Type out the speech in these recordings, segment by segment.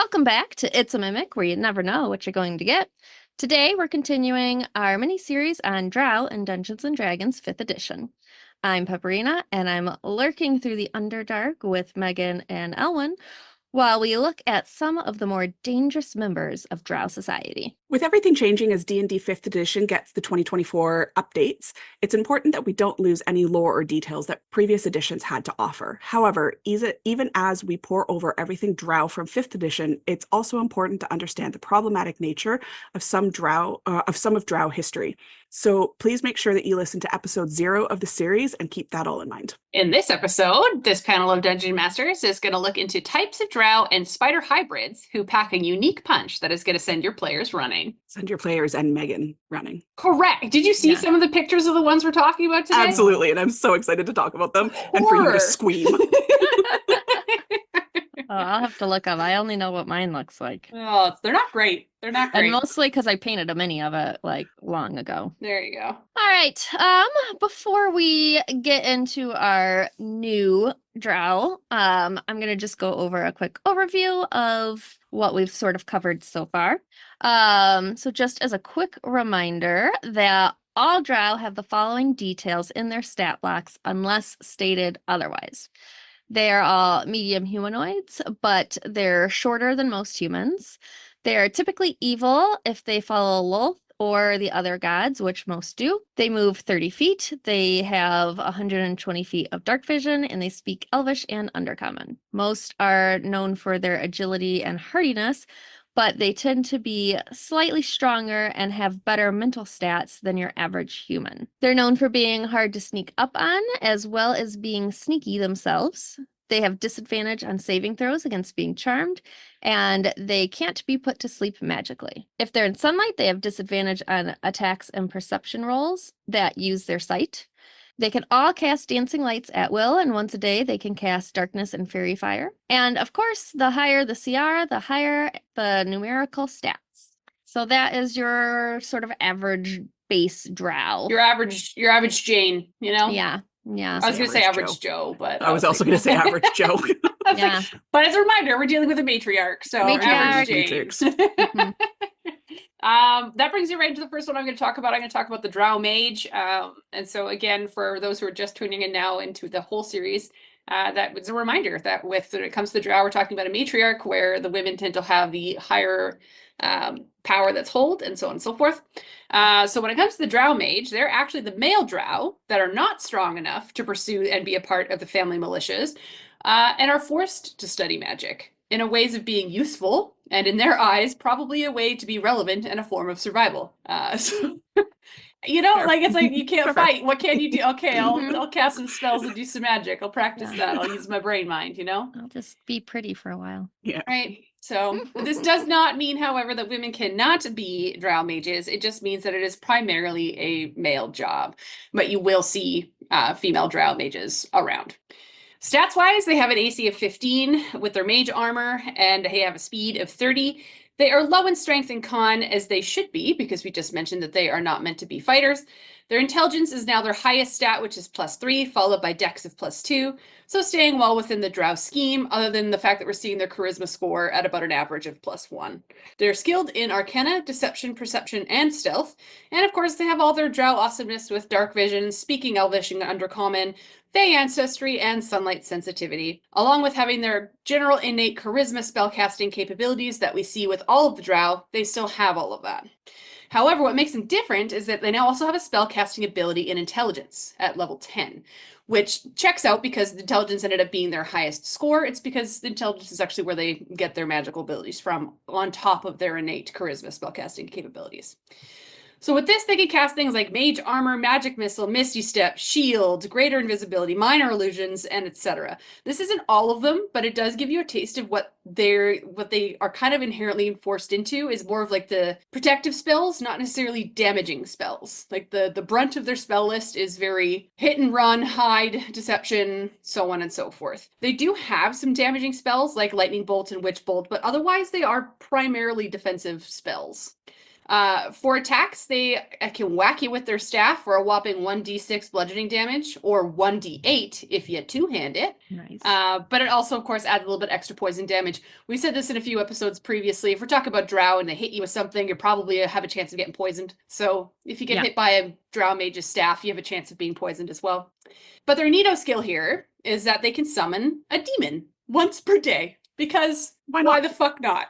Welcome back to It's a Mimic, where you never know what you're going to get. Today, we're continuing our mini-series on Drow and Dungeons & Dragons 5th edition. I'm Pepperina, and I'm lurking through the Underdark with Megan and Ehlwyn while we look at some of the more dangerous members of Drow society. With everything changing as D&D 5th edition gets the 2024 updates, it's important that we don't lose any lore or details that previous editions had to offer. However, even as we pore over everything Drow from 5th edition, it's also important to understand the problematic nature of some of Drow history. So please make sure that you listen to episode 0 of the series and keep that all in mind. In this episode, this panel of Dungeon Masters is going to look into types of Drow and spider hybrids who pack a unique punch that is going to send your players running. Send your players and Megan running. Correct. Did you see some of the pictures of the ones we're talking about today? Absolutely, and I'm so excited to talk about them and for you to scream. Oh, I'll have to look up. I only know what mine looks like. Oh, they're not great. They're not great. And mostly because I painted a mini of it long ago. There you go. All right. Before we get into our new Drow, I'm gonna just go over a quick overview of what we've sort of covered so far. So just as a quick reminder that all Drow have the following details in their stat blocks unless stated otherwise. They are all medium humanoids, but they're shorter than most humans. They are typically evil if they follow Lolth or the other gods, which most do. They move 30 feet. They have 120 feet of dark vision, and they speak Elvish and Undercommon. Most are known for their agility and hardiness, but they tend to be slightly stronger and have better mental stats than your average human. They're known for being hard to sneak up on, as well as being sneaky themselves. They have disadvantage on saving throws against being charmed, and they can't be put to sleep magically. If they're in sunlight, they have disadvantage on attacks and perception rolls that use their sight. They can all cast dancing lights at will, and once a day they can cast darkness and fairy fire. And of course, the higher the CR, the higher the numerical stats. So that is your sort of average base Drow. Your average Jane, you know? Yeah. I was going to say average Joe, but I was also going to say average Joe. Yeah. But as a reminder, we're dealing with a matriarch, so average Jane. That brings you right into the first one I'm going to talk about. I'm going to talk about the Drow Mage. And so again, for those who are just tuning in now into the whole series, that was a reminder that when it comes to the Drow, we're talking about a matriarch where the women tend to have the higher power that's hold and so on and so forth. So when it comes to the Drow Mage, they're actually the male Drow that are not strong enough to pursue and be a part of the family militias and are forced to study magic in a ways of being useful and in their eyes probably a way to be relevant and a form of survival. You know, like it's like you can't fight. What can you do? Okay, I'll cast some spells and do some magic. I'll practice that. I'll use my brain mind, you know? I'll just be pretty for a while. Yeah. Right. So this does not mean, however, that women cannot be Drow mages. It just means that it is primarily a male job. But you will see female Drow mages around. Stats-wise, they have an AC of 15 with their mage armor, and they have a speed of 30. They are low in strength and con, as they should be, because we just mentioned that they are not meant to be fighters. Their intelligence is now their highest stat, which is +3, followed by dex of +2, so staying well within the Drow scheme, other than the fact that we're seeing their charisma score at about an average of +1. They're skilled in Arcana, Deception, Perception, and Stealth, and of course they have all their Drow awesomeness with Dark Vision, Speaking Elvish and Undercommon, Fey Ancestry, and Sunlight Sensitivity, along with having their general innate charisma spellcasting capabilities that we see with all of the Drow. They still have all of that. However, what makes them different is that they now also have a spellcasting ability in Intelligence at level 10, which checks out because the Intelligence ended up being their highest score. It's because the Intelligence is actually where they get their magical abilities from, on top of their innate charisma spellcasting capabilities. So with this, they can cast things like Mage Armor, Magic Missile, Misty Step, Shield, Greater Invisibility, Minor Illusions, and etc. This isn't all of them, but it does give you a taste of what they are kind of inherently forced into is more of like the protective spells, not necessarily damaging spells. Like the brunt of their spell list is very hit and run, hide, deception, so on and so forth. They do have some damaging spells like Lightning Bolt and Witch Bolt, but otherwise they are primarily defensive spells. For attacks, they can whack you with their staff for a whopping 1d6 bludgeoning damage, or 1d8 if you two-hand it. Nice. But it also, of course, adds a little bit extra poison damage. We said this in a few episodes previously. If we're talking about Drow and they hit you with something, you probably have a chance of getting poisoned. So if you get hit by a Drow Mage's staff, you have a chance of being poisoned as well. But their neato skill here is that they can summon a demon once per day. Because why the fuck not?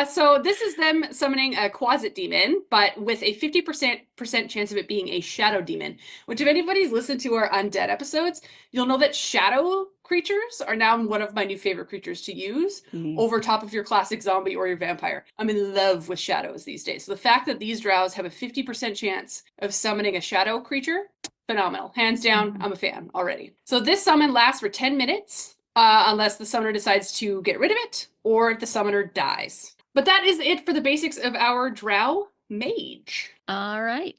So this is them summoning a Quasit demon, but with a 50% chance of it being a shadow demon, which if anybody's listened to our undead episodes, you'll know that shadow creatures are now one of my new favorite creatures to use over top of your classic zombie or your vampire. I'm in love with shadows these days. So the fact that these drows have a 50% chance of summoning a shadow creature, phenomenal. Hands down, I'm a fan already. So this summon lasts for 10 minutes. Unless the summoner decides to get rid of it, or if the summoner dies. But that is it for the basics of our Drow Mage. All right.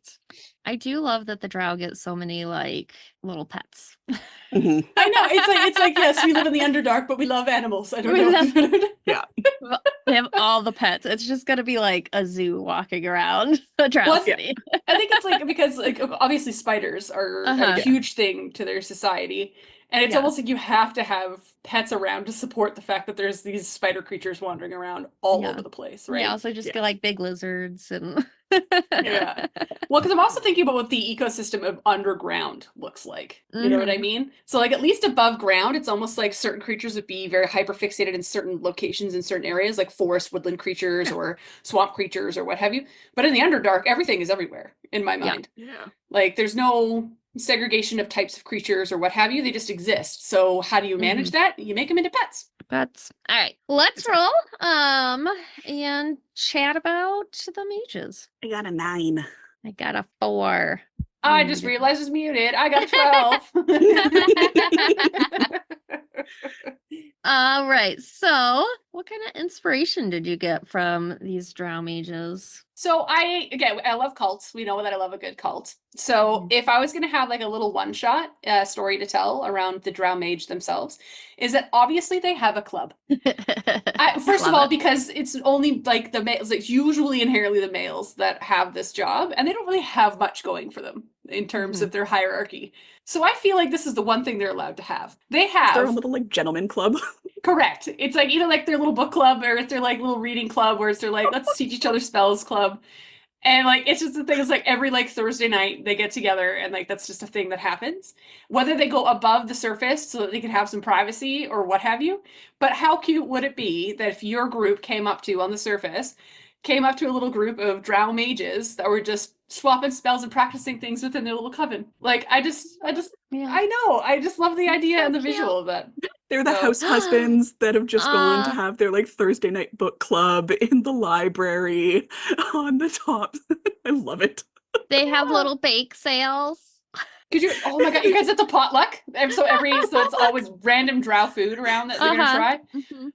I do love that the Drow get so many like little pets. I know, it's like yes, we live in the Underdark, but we love animals. I don't know. Yeah. They have all the pets. It's just gonna be like a zoo walking around the Drow City. I think it's like because like obviously spiders are a huge thing to their society. And it's almost like you have to have pets around to support the fact that there's these spider creatures wandering around all over the place, right? Yeah, also just get like big lizards and yeah. Well, because I'm also thinking about what the ecosystem of underground looks like. You know what I mean? So like at least above ground, it's almost like certain creatures would be very hyper fixated in certain locations in certain areas, like forest, woodland creatures or swamp creatures or what have you. But in the Underdark, everything is everywhere in my mind. Yeah. Like there's no segregation of types of creatures or what have you. They just exist. So how do you manage that? You make them into pets. Pets. All right, let's roll and chat about the mages. I got a 9. I got a 4. I just realized it's muted. I got a 12. All right, so what kind of inspiration did you get from these Drow mages? So I love cults. We know that I love a good cult. So if I was going to have like a little one-shot story to tell around the Drow Mage themselves, is that obviously they have a club. First of all, because it's only like the males, it's usually inherently the males that have this job, and they don't really have much going for them in terms of their hierarchy. So I feel like this is the one thing they're allowed to have. They have their own little like gentleman club. Correct. It's like either like their little book club or it's their like little reading club where it's their like let's teach each other spells club. And like it's just the thing is like every like Thursday night they get together and like that's just a thing that happens. Whether they go above the surface so that they can have some privacy or what have you. But how cute would it be that if your group came up to a little group of Drow mages that were just swapping spells and practicing things within their little coven. Like I know. I just love the idea and the visual of that. They're the house husbands that have just gone to have their like Thursday night book club in the library on the top. I love it. They have little bake sales. Could you? Oh my god! You guys, it's a potluck. So it's always random Drow food around that they're gonna try.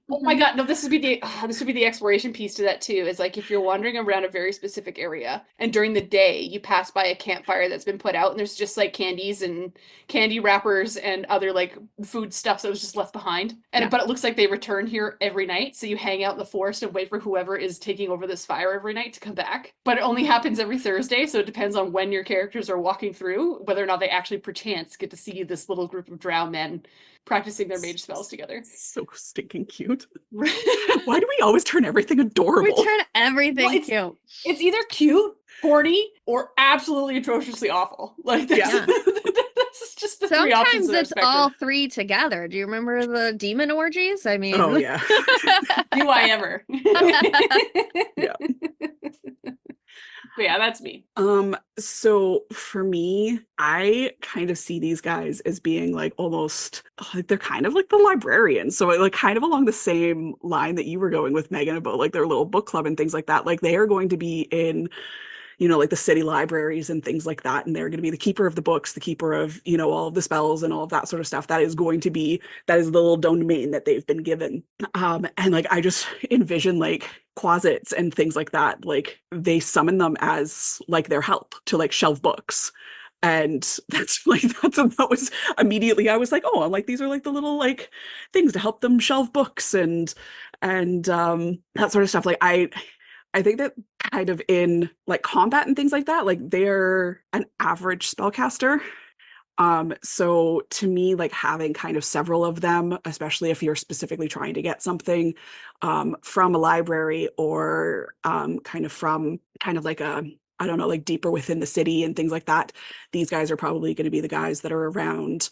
Oh my god! No, this would be the exploration piece to that too. Is like if you're wandering around a very specific area, and during the day you pass by a campfire that's been put out, and there's just like candies and candy wrappers and other like food stuff that was just left behind. And but it looks like they return here every night. So you hang out in the forest and wait for whoever is taking over this fire every night to come back. But it only happens every Thursday, so it depends on when your characters are walking through whether or not they actually perchance get to see this little group of Drow men practicing their mage spells together. So stinking cute. Why do we always turn everything adorable? We turn everything cute. It's either cute, horny, or absolutely atrociously awful. Like that's just the three options. Sometimes it's all three together. Do you remember the demon orgies? I mean, oh yeah. Do I ever? Yeah. But yeah, that's me. So for me, I kind of see these guys as being like almost like they're kind of like the librarians. So like kind of along the same line that you were going with, Megan, about like their little book club and things like that. Like they are going to be in, you know, like the city libraries and things like that. And they're going to be the keeper of the books, the keeper of, you know, all of the spells and all of that sort of stuff. That is the little domain that they've been given. And like, I just envision like closets and things like that. Like they summon them as like their help to like shelve books. And that was immediately, I was like, oh, I'm like, these are like the little like things to help them shelve books and that sort of stuff. Like I think that kind of in like combat and things like that, like they're an average spellcaster. So to me, like having kind of several of them, especially if you're specifically trying to get something from a library or kind of from kind of like a, I don't know, like deeper within the city and things like that, these guys are probably going to be the guys that are around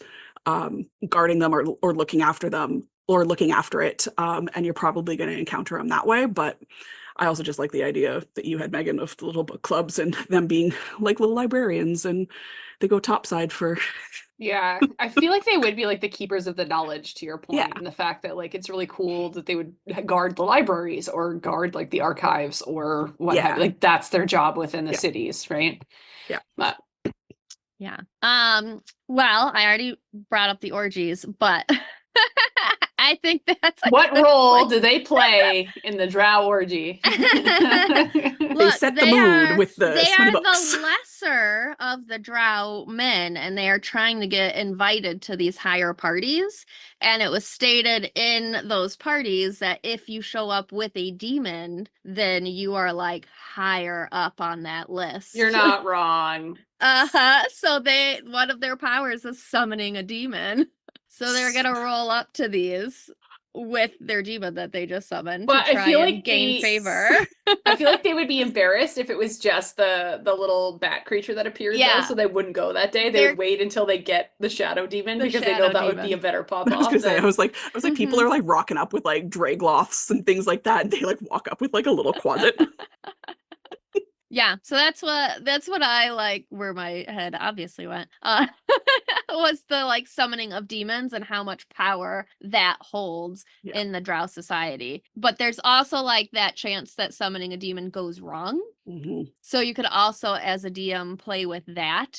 guarding them or looking after them or looking after it. And you're probably going to encounter them that way. But I also just like the idea that you had, Megan, of the little book clubs and them being like little librarians, and they go topside for. Yeah, I feel like they would be like the keepers of the knowledge, to your point, Yeah. and the fact that like it's really cool that they would guard the libraries or guard like the archives or what have you. Yeah. Like that's their job within the Yeah. cities, right? Yeah. But Yeah. Well, I already brought up the orgies, but I think that's a what good role place. do they play in the Drow orgy? They set the mood with the they sweaty are books. the lesser of the Drow men, and they are trying to get invited to these higher parties. And it was stated in those parties that if you show up with a demon, then you are like higher up on that list. You're not wrong. So one of their powers is summoning a demon. So they're gonna roll up to these with their demon that they just summoned But to I try feel and like gain they- favor. I feel like they would be embarrassed if it was just the little bat creature that appeared Yeah. though, so they wouldn't go that day. They They're- would wait until they get the shadow demon The because they know shadow that would be a demon. better pop I was off. gonna say, I was like, people Mhm. are like rocking up with like dragloths and things like that, and they like walk up with like a little closet. Yeah, so that's what I like where my head obviously went. Was the like summoning of demons and how much power that holds Yeah. in the Drow society. But there's also like that chance that summoning a demon goes wrong. Mhm. So you could also, as a DM, play with that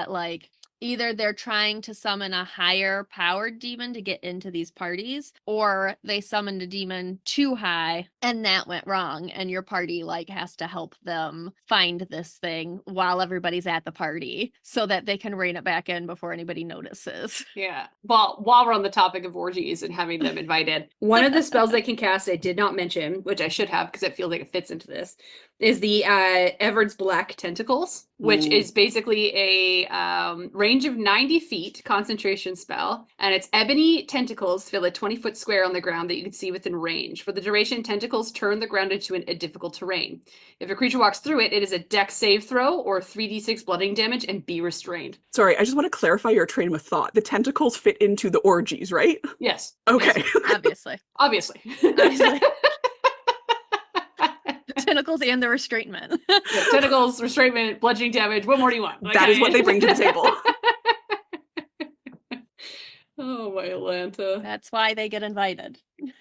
like either they're trying to summon a higher powered demon to get into these parties, or they summoned a demon too high and that went wrong, and your party like has to help them find this thing while everybody's at the party so that they can rein it back in before anybody notices. Yeah. Well, while we're on the topic of orgies and having them invited, one of the spells they can cast I did not mention, which I should have because it feels like it fits into this, is the Everard's Black Tentacles, which Ooh. is basically a range of 90 feet concentration spell, and it's ebony tentacles fill a 20-foot square on the ground that you can see within range. For the duration, tentacles turn the ground into a difficult terrain. If a creature walks through it, it is a dex save throw or 3d6 bludgeoning damage and be restrained. Sorry, I just want to clarify your train of thought. The tentacles fit into the orgies, right? Yes. Okay. Obviously. Obviously. Obviously. Tentacles and the restraintment. Yeah, tentacles, restraintment, bludgeoning damage. What more do you want? That is what they bring to the table. Oh my Atlanta. That's why they get invited.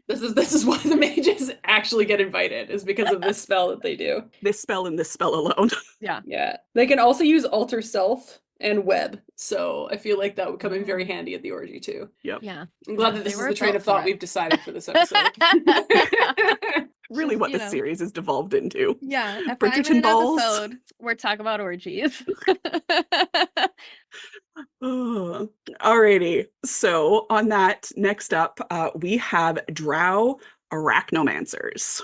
This is why the mages actually get invited, is because of this spell that they do. This spell and this spell alone. Yeah. They can also use alter self and web. So I feel like that would come in very handy at the orgy too. Yep. Yeah. I'm glad Yeah, that this they is were the train built of thought for it. we've decided for this episode. Really Just, what you this know. series is devolved into. Yeah. At Bridgerton 5-minute balls. episode, we're talking about orgies. Oh, alrighty. So on that, next up, we have Drow Arachnomancers.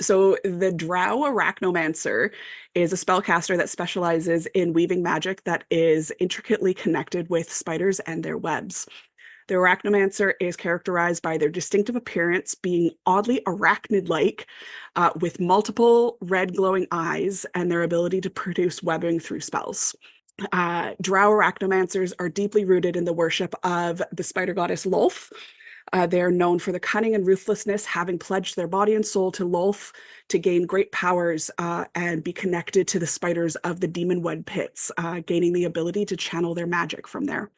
So the Drow Arachnomancer is a spellcaster that specializes in weaving magic that is intricately connected with spiders and their webs. The Arachnomancer is characterized by their distinctive appearance being oddly arachnid-like, with multiple red glowing eyes and their ability to produce webbing through spells. Drow Arachnomancers are deeply rooted in the worship of the spider goddess Lolth. They are known for the cunning and ruthlessness, having pledged their body and soul to Lolth to gain great powers and be connected to the spiders of the demon web pits, gaining the ability to channel their magic from there.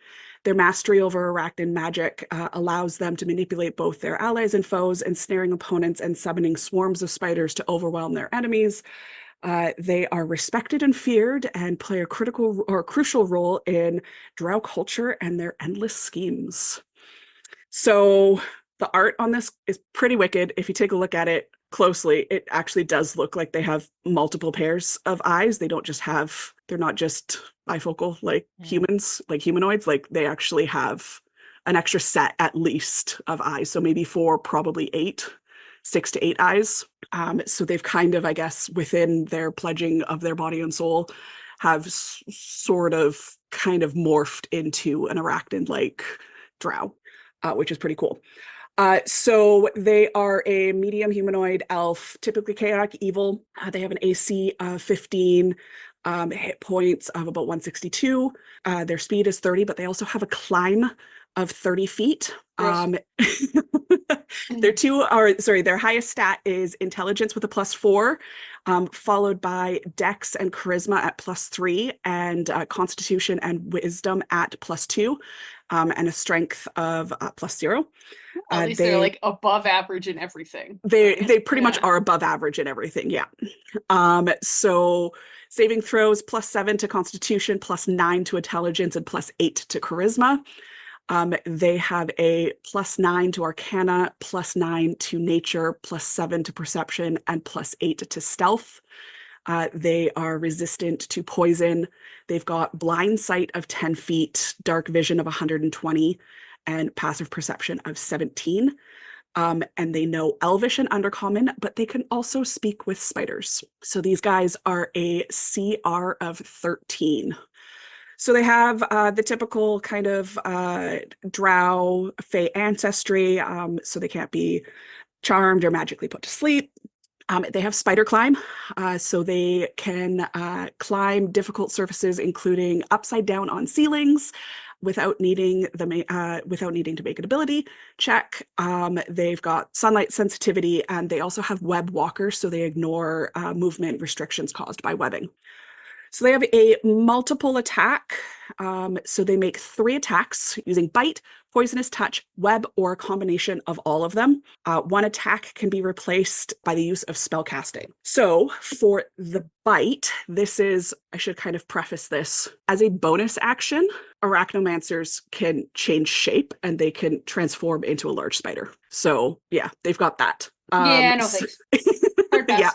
Their mastery over arachnid magic allows them to manipulate both their allies and foes, ensnaring opponents and summoning swarms of spiders to overwhelm their enemies. They are respected and feared and play a critical or crucial role in Drow culture and their endless schemes. So the art on this is pretty wicked. If you take a look at it closely, it actually does look like they have multiple pairs of eyes. They're not just bifocal like humans, like humanoids. Like they actually have an extra set at least of eyes. So maybe 4, probably 8. 6 to 8 eyes. So they've kind of, I guess, within their pledging of their body and soul, have sort of kind of morphed into an arachnid-like drow, which is pretty cool. So they are a medium humanoid elf, typically chaotic evil. They have an AC of 15, hit points of about 162. Their speed is 30, but they also have a climb of 30 feet. Their highest stat is intelligence with a +4, followed by dex and charisma at +3, and constitution and wisdom at +2, and a strength of +0. At least they're like above average in everything. They pretty much are above average in everything, yeah. So saving throws +7 to constitution, +9 to intelligence, and +8 to charisma. They have a +9 to arcana, +9 to nature, +7 to perception, and +8 to stealth. They are resistant to poison. They've got blind sight of 10 feet, dark vision of 120, and passive perception of 17. And they know Elvish and Undercommon, but they can also speak with spiders. So these guys are a CR of 13. So they have the typical kind of drow fae ancestry, so they can't be charmed or magically put to sleep. They have spider climb, so they can climb difficult surfaces, including upside down on ceilings, without needing to make an ability check. They've got sunlight sensitivity, and they also have web walkers, so they ignore movement restrictions caused by webbing. So they have a multiple attack. So they make 3 attacks using bite, poisonous touch, web, or a combination of all of them. 1 attack can be replaced by the use of spell casting. So for the bite, I should kind of preface this as a bonus action. Arachnomancers can change shape and they can transform into a large spider. So yeah, they've got that. Yeah, no thanks. Yeah.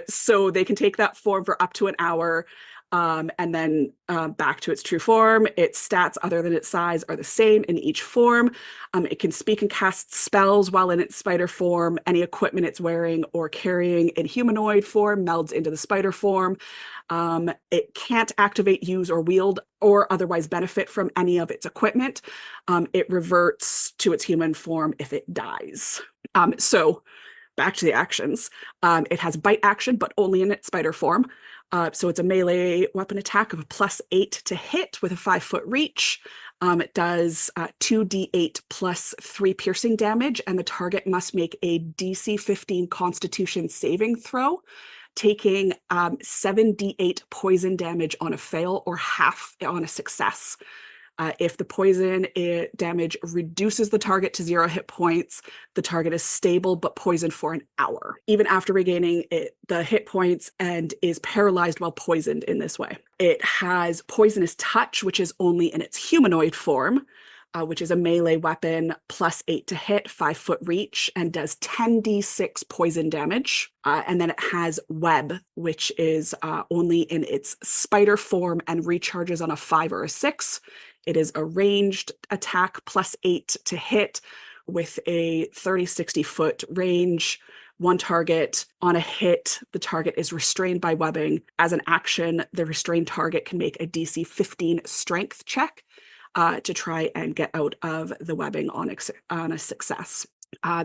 So they can take that form for up to an hour, and then back to its true form. Its stats, other than its size, are the same in each form. It can speak and cast spells while in its spider form. Any equipment it's wearing or carrying in humanoid form melds into the spider form. It can't activate, use, or wield or otherwise benefit from any of its equipment. It reverts to its human form if it dies. So back to the actions. It has bite action, but only in its spider form. So it's a melee weapon attack of a +8 to hit with a 5-foot reach. It does 2d8 plus 3 piercing damage, and the target must make a DC 15 Constitution saving throw, taking 7d8 poison damage on a fail or half on a success. If the poison damage reduces the target to 0 hit points, the target is stable but poisoned for an hour, even after regaining the hit points, and is paralyzed while poisoned in this way. It has poisonous touch, which is only in its humanoid form, which is a melee weapon, +8 to hit, 5-foot reach, and does 10d6 poison damage. And then it has web, which is only in its spider form and recharges on a 5 or a 6. It is a ranged attack, +8 to hit, with a 30-60 foot range. 1 target. On a hit, the target is restrained by webbing. As an action, the restrained target can make a DC 15 strength check to try and get out of the webbing on a success.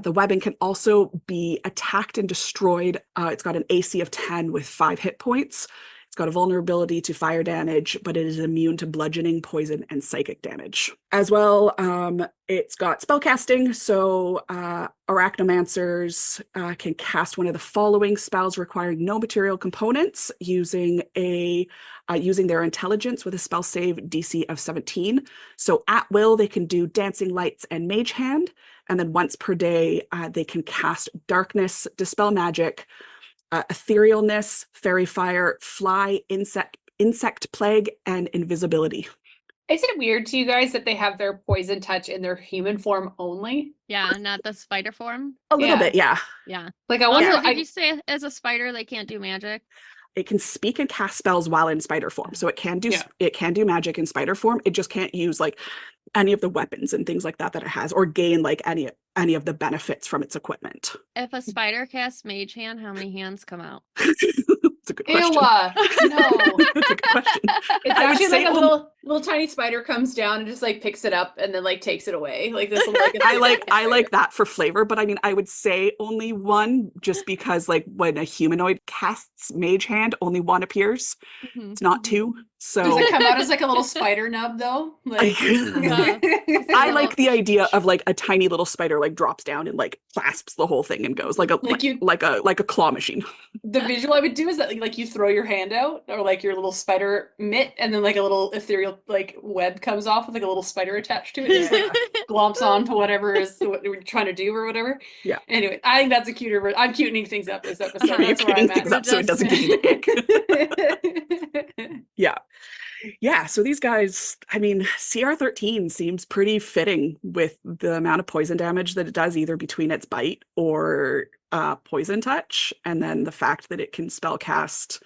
The webbing can also be attacked and destroyed. It's got an AC of 10 with 5 hit points. It's got a vulnerability to fire damage, but it is immune to bludgeoning, poison, and psychic damage. As well, it's got spellcasting, so Arachnomancers can cast one of the following spells requiring no material components using their intelligence with a spell save DC of 17. So at will, they can do Dancing Lights and Mage Hand, and then once per day, they can cast Darkness, Dispel Magic, Etherealness, Fairy Fire, Fly, Insect Plague, and Invisibility. Is it weird to you guys that they have their poison touch in their human form only? Yeah, not the spider form. A little bit, yeah. Yeah. Like I wonder. Also, did you say as a spider they can't do magic? It can speak and cast spells while in spider form, so it can do magic in spider form. It just can't use any of the weapons and things like that that it has, or gain like any of the benefits from its equipment. If a spider casts Mage Hand, how many hands come out? It's a good question. Ew, no. That's a good question. It's I would actually say like a little tiny spider comes down and just like picks it up and then like takes it away. Like this. I like that for flavor, but I mean, I would say only one, just because like when a humanoid casts Mage Hand, only one appears. Mhm. It's not two. So Does it come out as like a little spider nub though? Like I like the idea of like a tiny little spider like drops down and like clasps the whole thing and goes like a claw machine. The visual I would do is that like you throw your hand out or like your little spider mitt and then like a little ethereal like web comes off with like a little spider attached to it. Just like glomps onto whatever is what we're trying to do or whatever. Yeah. Anyway, I think that's a cuter version. I'm cutening things up this episode. You're That's where cutening I'm things at. up so it doesn't give you the ick. Yeah, so these guys, I mean, CR13 seems pretty fitting with the amount of poison damage that it does, either between its bite or poison touch, and then the fact that it can spellcast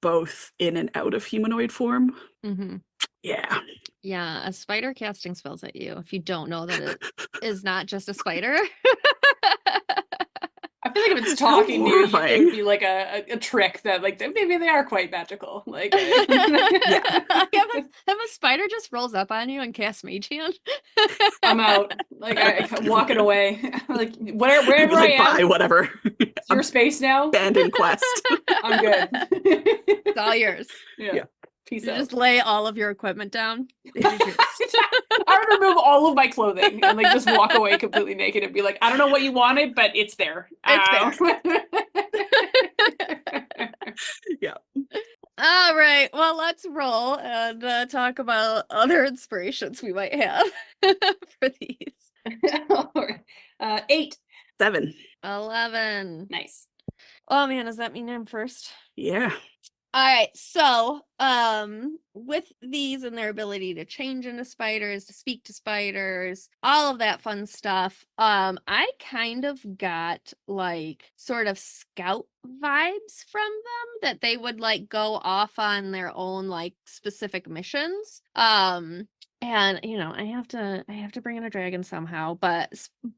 both in and out of humanoid form. Mm-hmm. Yeah. Yeah, a spider casting spells at you if you don't know that it is not just a spider. I feel like if it's talking to you, it horrifying. would be like a trick that like maybe they are quite magical. Like If a spider just rolls up on you and casts Mage Hand, I'm out. Like I'm walking away. Like wherever Like, I am. bye, whatever. It's your space now. Abandoned quest. I'm good. it's all yours. Yeah. Peace You out. just lay all of your equipment down. It is yours. I would remove all of my clothing and like just walk away completely naked and be like, I don't know what you wanted, but it's there. It's Yeah. All right. Well, let's roll and talk about other inspirations we might have for these. All right. 8. 7. 11. Nice. Oh man, does that mean I'm first? Yeah. All right, so with these and their ability to change into spiders, to speak to spiders, all of that fun stuff, I kind of got like sort of scout vibes from them, that they would like go off on their own like specific missions. And you know, I have to bring in a dragon somehow, but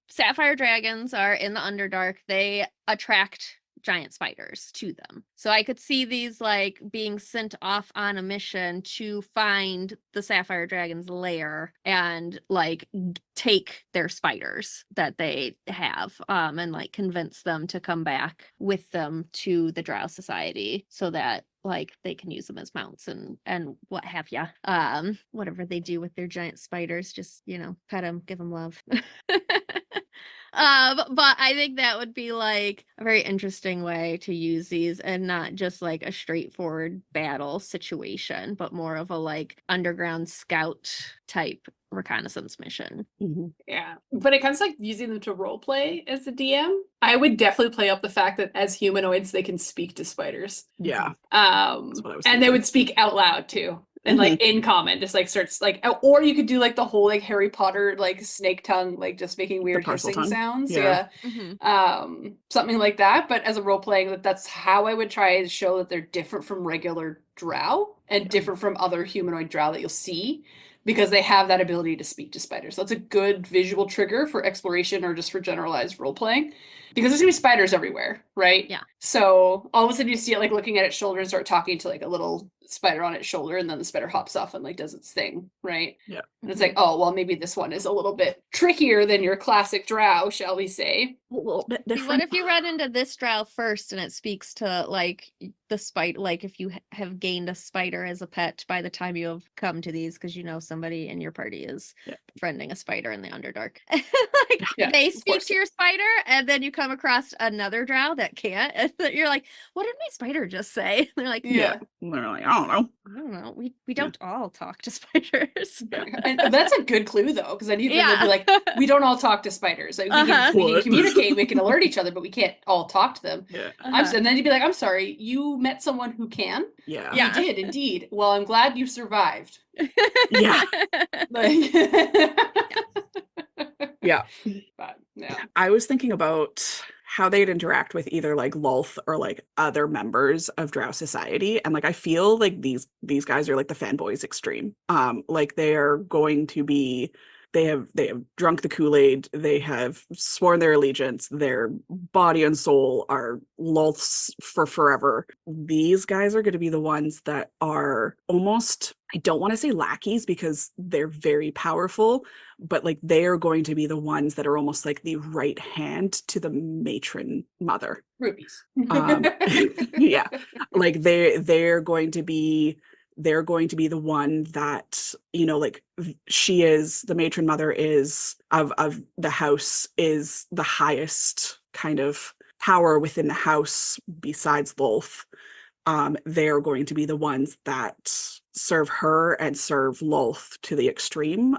sapphire dragons are in the Underdark. They attract giant spiders to them. So I could see these like being sent off on a mission to find the sapphire dragon's lair and like take their spiders that they have and like convince them to come back with them to the Drow Society so that like they can use them as mounts and what have ya. Whatever they do with their giant spiders, just, you know, pet them, give them love. But I think that would be like a very interesting way to use these, and not just like a straightforward battle situation, but more of a like underground scout type reconnaissance mission. Mm-hmm. Yeah. When it comes to like using them to role play as a DM, I would definitely play up the fact that as humanoids they can speak to spiders. Yeah. That's what I was and they thinking. would speak out loud too. And like in common, just like starts like, or you could do like the whole like Harry Potter like snake tongue, like just making weird hissing Parseltongue. sounds. Yeah. Something like that. But as a role playing, that's how I would try to show that they're different from regular drow and different from other humanoid drow that you'll see, because they have that ability to speak to spiders. So that's a good visual trigger for exploration or just for generalized role playing, because there's gonna be spiders everywhere, right? Yeah. So all of a sudden you see it like looking at its shoulder and start talking to like a little spider on its shoulder, and then the spider hops off and like does its thing, right? Yeah. And it's like, oh well, maybe this one is a little bit trickier than your classic drow, shall we say? A little bit See, different. what if you run into this drow first and it speaks to like the spider, like if you have gained a spider as a pet by the time you have come to these, because you know somebody in your party is befriending a spider in the Underdark. Like they speak to your spider, and then you come across another drow that can't, and then you're like, what did my spider just say? And they're like, Yeah. They're like, I don't know. We don't all talk to spiders. And that's a good clue though, because then you can be like, we don't all talk to spiders. Like we can communicate, we can alert each other, but we can't all talk to them. Yeah. And then you'd be like, I'm sorry, you met someone who can? Yeah. You did indeed. Well, I'm glad you survived. Yeah. Like, Yeah. but yeah. I was thinking about how they'd interact with either like Lolth or like other members of Drow society. And like I feel like these guys are like the fanboys extreme. Like they are going to be, they have drunk the Kool-Aid, they have sworn their allegiance, their body and soul are Lolths for forever. These guys are going to be the ones that are almost, I don't want to say lackeys because they're very powerful, but like they are going to be the ones that are almost like the right hand to the matron mother. Rubies. Yeah, like they're going to be the one that, you know, like she is, the matron mother is of the house, is the highest kind of power within the house besides Lolth. They're going to be the ones that serve her and serve Lolth to the extreme.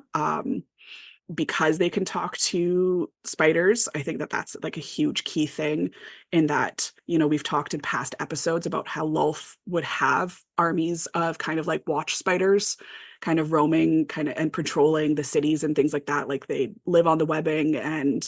Because they can talk to spiders, I think that that's like a huge key thing, in that, you know, we've talked in past episodes about how Lolth would have armies of kind of like watch spiders kind of roaming kind of and patrolling the cities and things like that. Like they live on the webbing, and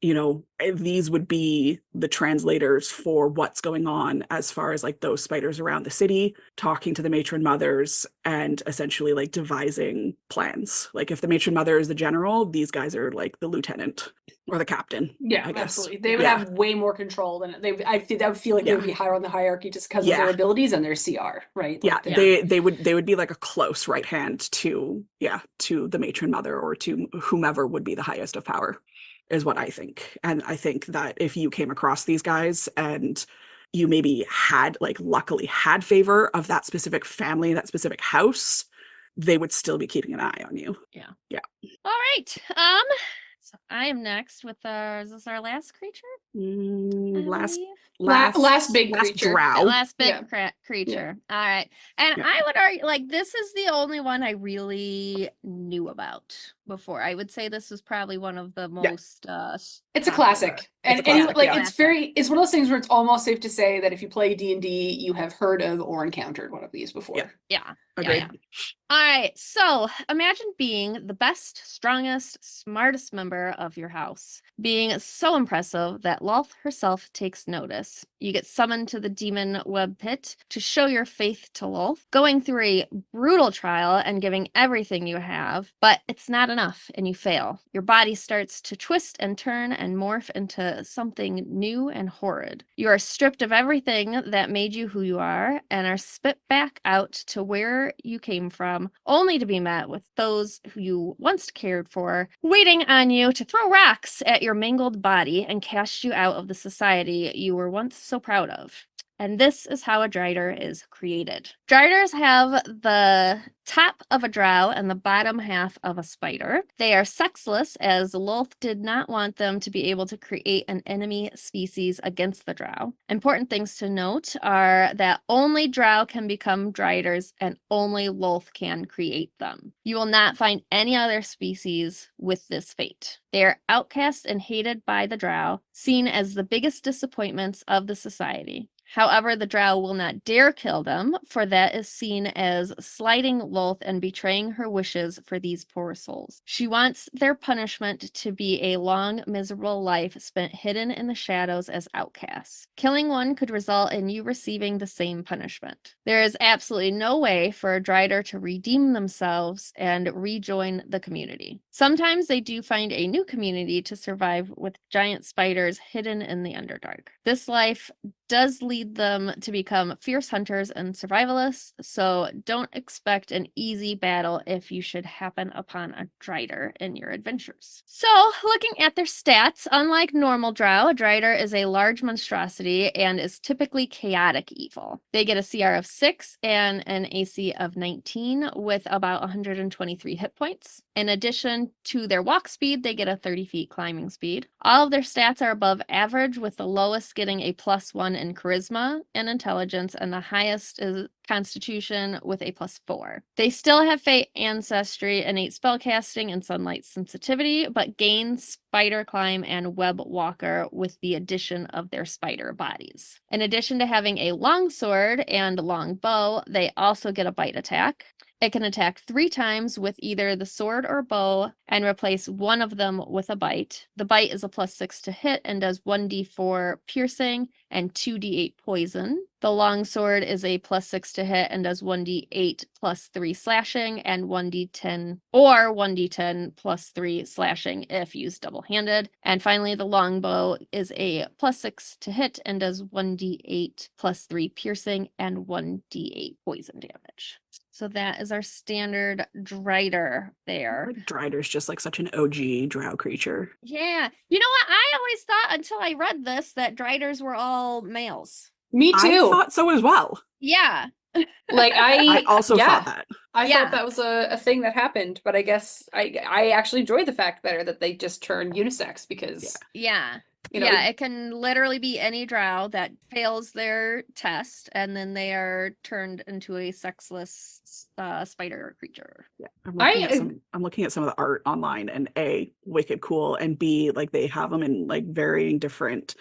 you know, these would be the translators for what's going on as far as like those spiders around the city, talking to the matron mothers and essentially like devising plans. Like if the matron mother is the general, these guys are like the lieutenant or the captain. Yeah, I guess. absolutely. They would have way more control than I think that would feel like they would be higher on the hierarchy just because of their abilities and their CR, right? Like They would be like a close right hand to the matron mother or to whomever would be the highest of power, is what I think. And I think that if you came across these guys and you maybe had like luckily had favor of that specific family, that specific house, they would still be keeping an eye on you. Yeah. All right. So I am next with is this our last creature? Last big creature. Drow. Last big creature. All right. And I would argue like this is the only one I really knew about before. I would say this was probably one of the most it's a classic. And it's one of those things where it's almost safe to say that if you play D&D, you have heard of or encountered one of these before. Yeah. Agreed. Yeah. All right. So imagine being the best, strongest, smartest member of your house, being so impressive that Lolth herself takes notice. You get summoned to the demon web pit to show your faith to Lolth, going through a brutal trial and giving everything you have, but it's not enough and you fail. Your body starts to twist and turn and morph into something new and horrid. You are stripped of everything that made you who you are and are spit back out to where you came from, only to be met with those who you once cared for, waiting on you to throw rocks at your mangled body and cast you out of the society you were once so proud of. And this is how a Drider is created. Driders have the top of a drow and the bottom half of a spider. They are sexless, as Lolth did not want them to be able to create an enemy species against the drow. Important things to note are that only drow can become Driders and only Lolth can create them. You will not find any other species with this fate. They are outcast and hated by the drow, seen as the biggest disappointments of the society. However, the drow will not dare kill them, for that is seen as slighting Lolth and betraying her wishes for these poor souls. She wants their punishment to be a long, miserable life spent hidden in the shadows as outcasts. Killing one could result in you receiving the same punishment. There is absolutely no way for a Drider to redeem themselves and rejoin the community. Sometimes they do find a new community to survive with giant spiders hidden in the Underdark. This life does lead them to become fierce hunters and survivalists, so don't expect an easy battle if you should happen upon a Drider in your adventures. So, looking at their stats, unlike normal drow, a Drider is a large monstrosity and is typically chaotic evil. They get a CR of 6 and an AC of 19 with about 123 hit points. In addition to their walk speed, they get a 30 feet climbing speed. All of their stats are above average, with the lowest getting a +1 in charisma and intelligence, and the highest is constitution with a +4. They still have fate, ancestry, innate spellcasting, and sunlight sensitivity, but gain spider climb and web walker with the addition of their spider bodies. In addition to having a long sword and long bow, they also get a bite attack. It can attack 3 times with either the sword or bow and replace one of them with a bite. The bite is a +6 to hit and does 1d4 piercing and 2d8 poison. The longsword is a +6 to hit and does 1d8 +3 slashing and 1d10 or 1d10 +3 slashing if used double-handed. And finally, the longbow is a +6 to hit and does 1d8 +3 piercing and 1d8 poison damage. So that is our standard Drider there. Like Drider's just like such an OG drow creature. Yeah. You know what? I always thought until I read this that Driders were all males. Me I too. thought so as well. Yeah. Like I also yeah. thought that. I Yeah. thought that was a thing that happened, but I guess I actually enjoy the fact better that they just turn unisex because Yeah. you know Yeah, it can literally be any drow that fails their test and then they are turned into a sexless spider creature. Yeah. I'm looking at some of the art online, and A, wicked cool, and B, like they have them in like varying different,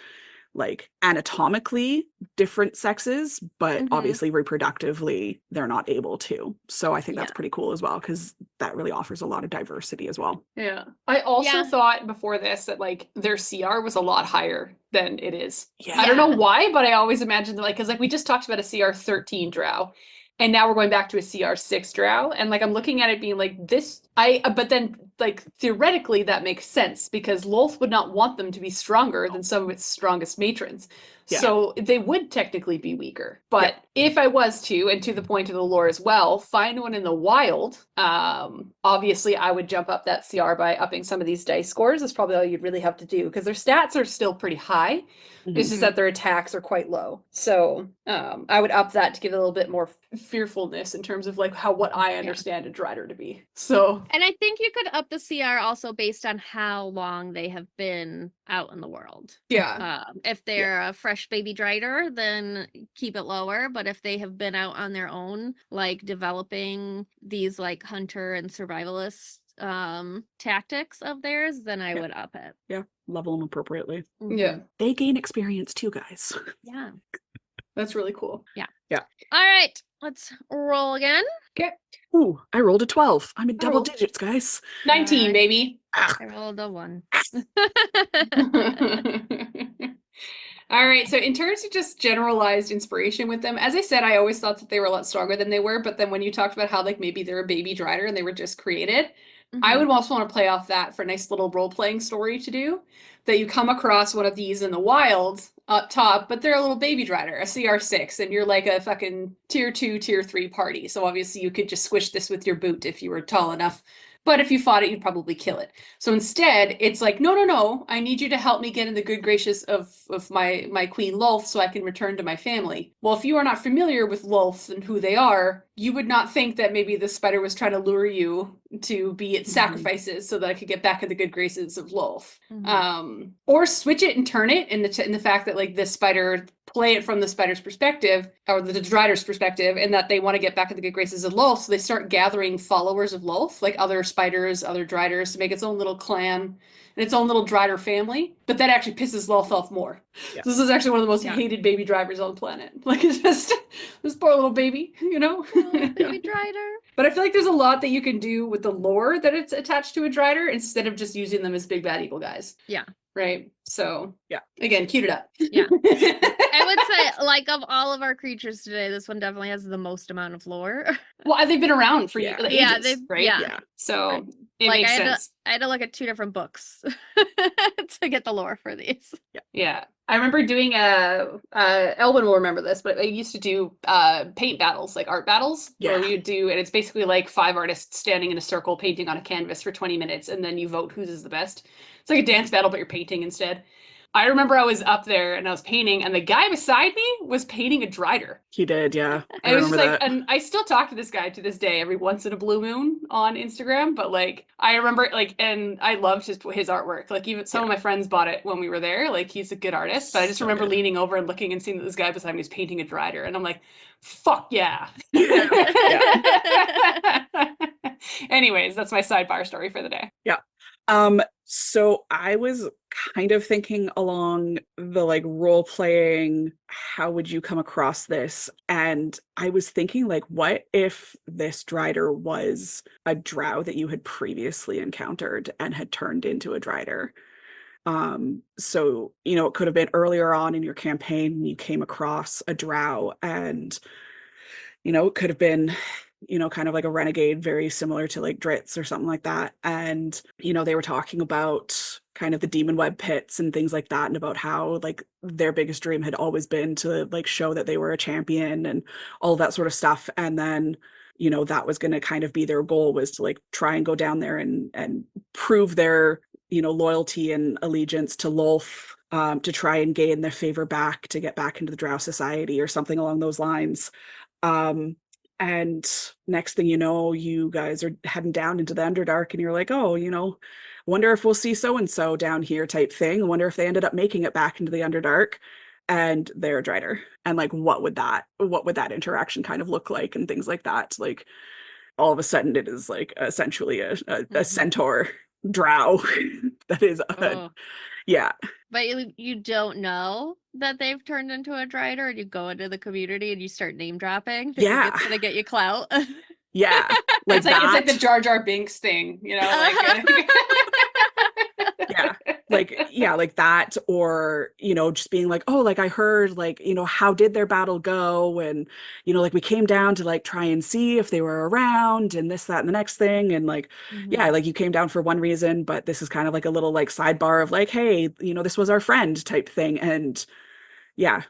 like anatomically different sexes, but Mhm. obviously reproductively they're not able to. So I think that's Yeah. pretty cool as well, because that really offers a lot of diversity as well. Yeah. I also Yeah. thought before this that like their CR was a lot higher than it is. Yeah. I don't know Yeah. why, but I always imagined that, like, because like we just talked about a CR 13 drow, and now we're going back to a CR 6 drow, and like I'm looking at it being like this. But then like theoretically that makes sense because Lolth would not want them to be stronger than some of its strongest matrons. Yeah. So they would technically be weaker. But if I was to, and to the point of the lore as well, find one in the wild, obviously I would jump up that CR by upping some of these dice scores. That's probably all you'd really have to do because their stats are still pretty high. It's just that their attacks are quite low. So I would up that to give it a little bit more fearfulness in terms of like what I understand a Drider to be. So And I think you could up the CR also based on how long they have been out in the world. yeah. If they're a fresh baby Drider, then keep it lower. But if they have been out on their own, like developing these like hunter and survivalist tactics of theirs, then I would up it. Yeah. Level them appropriately. Yeah. They gain experience too, guys. Yeah. That's really cool. Yeah. All right. Let's roll again. Okay. Ooh, I rolled a 12. I'm in double rolled- digits, guys. 19, Alright. baby. I rolled a 1. All right, so in terms of just generalized inspiration with them, as I said, I always thought that they were a lot stronger than they were, but then when you talked about how like maybe they're a baby Drider and they were just created, I would also want to play off that for a nice little role-playing story to do, that you come across one of these in the wild up top, but they're a little baby Drider, a CR6, and you're like a fucking tier 2, tier 3 party, so obviously you could just squish this with your boot if you were tall enough. But if you fought it, you'd probably kill it. So instead, it's like, no, I need you to help me get in the good graces of my queen Lolth so I can return to my family. Well, if you are not familiar with Lolth and who they are, you would not think that maybe the spider was trying to lure you to be its sacrifices so that I could get back in the good graces of Lolth. Or switch it and turn it in the fact that like this spider, play it from the spider's perspective or the Drider's perspective, and that they want to get back in the good graces of Lolth, so they start gathering followers of Lolth, like other spiders, other Driders, to make its own little clan and its own little Drider family. But that actually pisses Lolth off more. Yeah. This is actually one of the most hated baby drivers on the planet. Like, it's just this poor little baby, you know? Baby Drider. But I feel like there's a lot that you can do with the lore that it's attached to a Drider instead of just using them as big bad evil guys. Yeah. Right? So, yeah. Again, cute it up. Yeah. I would say, like, of all of our creatures today, this one definitely has the most amount of lore. Well, they've been around for Yeah. ages, Yeah, right? yeah. So it Like, makes sense. I had to look at 2 different books to get the lore for these. Yeah. I remember doing Ehlwyn will remember this, but I used to do paint battles, like art battles, where we would do, and it's basically like 5 artists standing in a circle painting on a canvas for 20 minutes, and then you vote whose is the best. It's like a dance battle, but you're painting instead. I remember I was up there and I was painting, and the guy beside me was painting a Drider. He did, yeah. And it was just like, and I still talk to this guy to this day, every once in a blue moon on Instagram. But like, I remember like, and I loved his artwork. Like, even some of my friends bought it when we were there. Like, he's a good artist. But I just remember leaning over and looking and seeing that this guy beside me was painting a Drider, and I'm like, fuck yeah. Anyways, that's my sidebar story for the day. Yeah. So I was kind of thinking along the like role playing, how would you come across this? And I was thinking like, what if this Drider was a drow that you had previously encountered and had turned into a Drider? So, you know, it could have been earlier on in your campaign, you came across a drow and, you know, it could have been, you know, kind of like a renegade, very similar to like Dritz or something like that. And, you know, they were talking about kind of the demon web pits and things like that, and about how like their biggest dream had always been to like show that they were a champion and all of that sort of stuff. And then, you know, that was going to kind of be their goal, was to like try and go down there and prove their, you know, loyalty and allegiance to Lolth, to try and gain their favor back, to get back into the Drow Society or something along those lines. And next thing you know, you guys are heading down into the Underdark and you're like, oh, you know, wonder if we'll see so-and-so down here type thing. I wonder if they ended up making it back into the Underdark and they're a Drider. And like, what would that interaction kind of look like and things like that? Like all of a sudden it is like essentially a centaur drow that is yeah. But you don't know that they've turned into a Drider, and you go into the community and you start name dropping, thinking it's gonna get you clout. Yeah. Like it's like the Jar Jar Binks thing, you know, like like that, or, you know, just being like, oh, like I heard, like, you know, how did their battle go? And, you know, like we came down to like try and see if they were around and this, that, and the next thing. And like, yeah, like you came down for one reason, but this is kind of like a little like sidebar of like, hey, you know, this was our friend type thing. And yeah,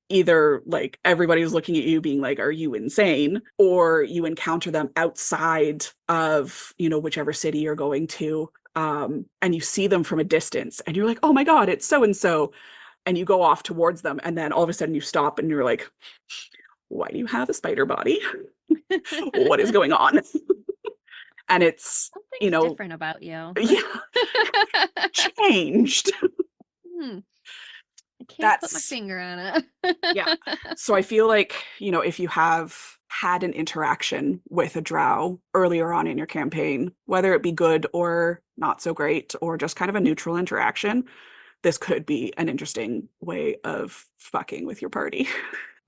either like everybody's looking at you being like, are you insane? Or you encounter them outside of, you know, whichever city you're going to, and you see them from a distance and you're like, oh my God, it's so-and-so. And you go off towards them. And then all of a sudden you stop and you're like, why do you have a spider body? What is going on? And it's, something's you know, different about you. Yeah, changed. I can't put my finger on it. Yeah. So I feel like, you know, if you have had an interaction with a drow earlier on in your campaign, whether it be good or not so great, or just kind of a neutral interaction, this could be an interesting way of fucking with your party.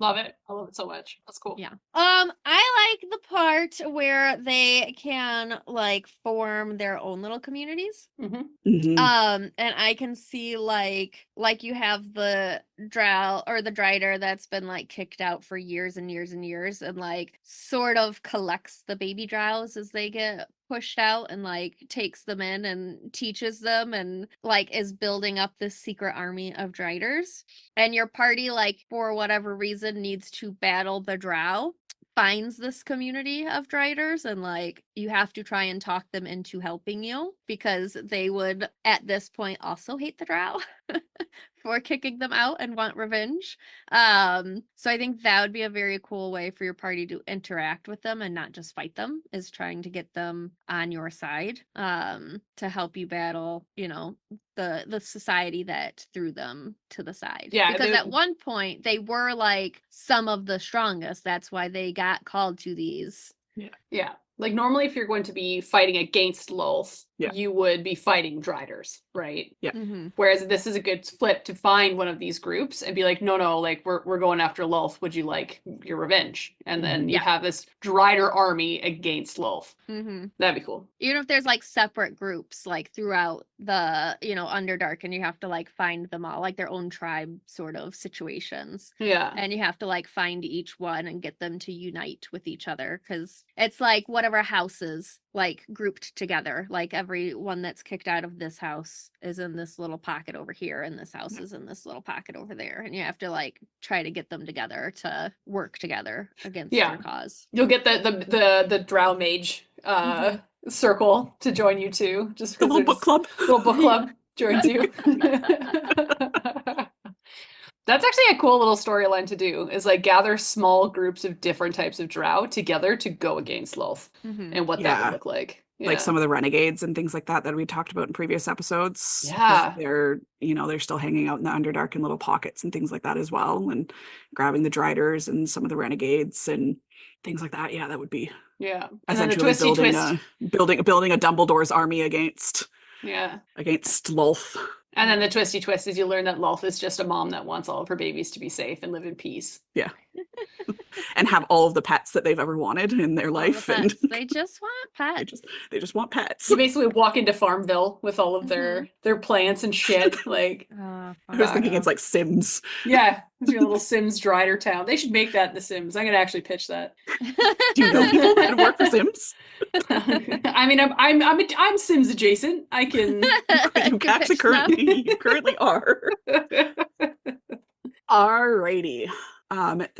Love it. I love it so much. That's cool. Yeah. I like the part where they can like form their own little communities. Mm-hmm. And I can see like you have the drow or the Drider that's been like kicked out for years and years and years, and like sort of collects the baby drows as they get pushed out and like takes them in and teaches them, and like is building up this secret army of Driders. And your party, like for whatever reason, needs to battle the drow, finds this community of Driders, and like you have to try and talk them into helping you, because they would at this point also hate the drow for kicking them out and want revenge. So I think that would be a very cool way for your party to interact with them and not just fight them, is trying to get them on your side, to help you battle, you know, the society that threw them to the side. Yeah, because at one point they were like some of the strongest. That's why they got called to these. Yeah. Like normally if you're going to be fighting against Lulth, you would be fighting Driders, right? Yeah. Whereas this is a good flip to find one of these groups and be like, no, like we're going after Lulth. Would you like your revenge? And then you have this Drider army against Lulth. That'd be cool. Even if there's like separate groups like throughout the, you know, Underdark, and you have to like find them all, like their own tribe sort of situations. Yeah. And you have to like find each one and get them to unite with each other, because it's like whatever houses like grouped together, like everyone that's kicked out of this house is in this little pocket over here, and this house is in this little pocket over there, and you have to like try to get them together to work together against your cause. You'll get the Drow Mage circle to join you too, just the little book club. Little book club joins you. That's actually a cool little storyline to do, is like gather small groups of different types of drow together to go against Lulth, and what that would look like. Yeah. Like some of the renegades and things like that we talked about in previous episodes. Yeah. They're, you know, they're still hanging out in the Underdark in little pockets and things like that as well, and grabbing the Driders and some of the renegades and things like that. Yeah, that would be essentially building a Dumbledore's army against Yeah. against Lolth. And then the twisty twist is you learn that Lolth is just a mom that wants all of her babies to be safe and live in peace. Yeah. And have all of the pets that they've ever wanted in their All the life. And pets. They just want pets. they just want pets. You basically walk into Farmville with all of their plants and shit. Like, Oh, I was thinking it's like Sims. yeah, it's your little Sims Drider town. They should make that in The Sims. I'm gonna actually pitch that. Do you know people that work for Sims? I mean, I'm Sims adjacent. I can. You actually currently are. Alrighty.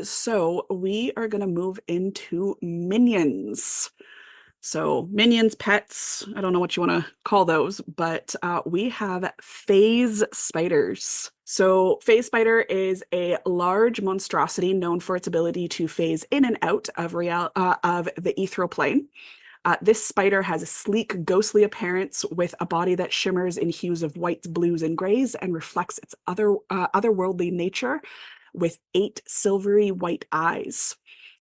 So we are gonna move into minions. So minions, pets, I don't know what you want to call those, but we have phase spiders. So phase spider is a large monstrosity known for its ability to phase in and out of the ethereal plane. This spider has a sleek, ghostly appearance with a body that shimmers in hues of whites, blues, and grays and reflects its otherworldly nature with 8 silvery white eyes.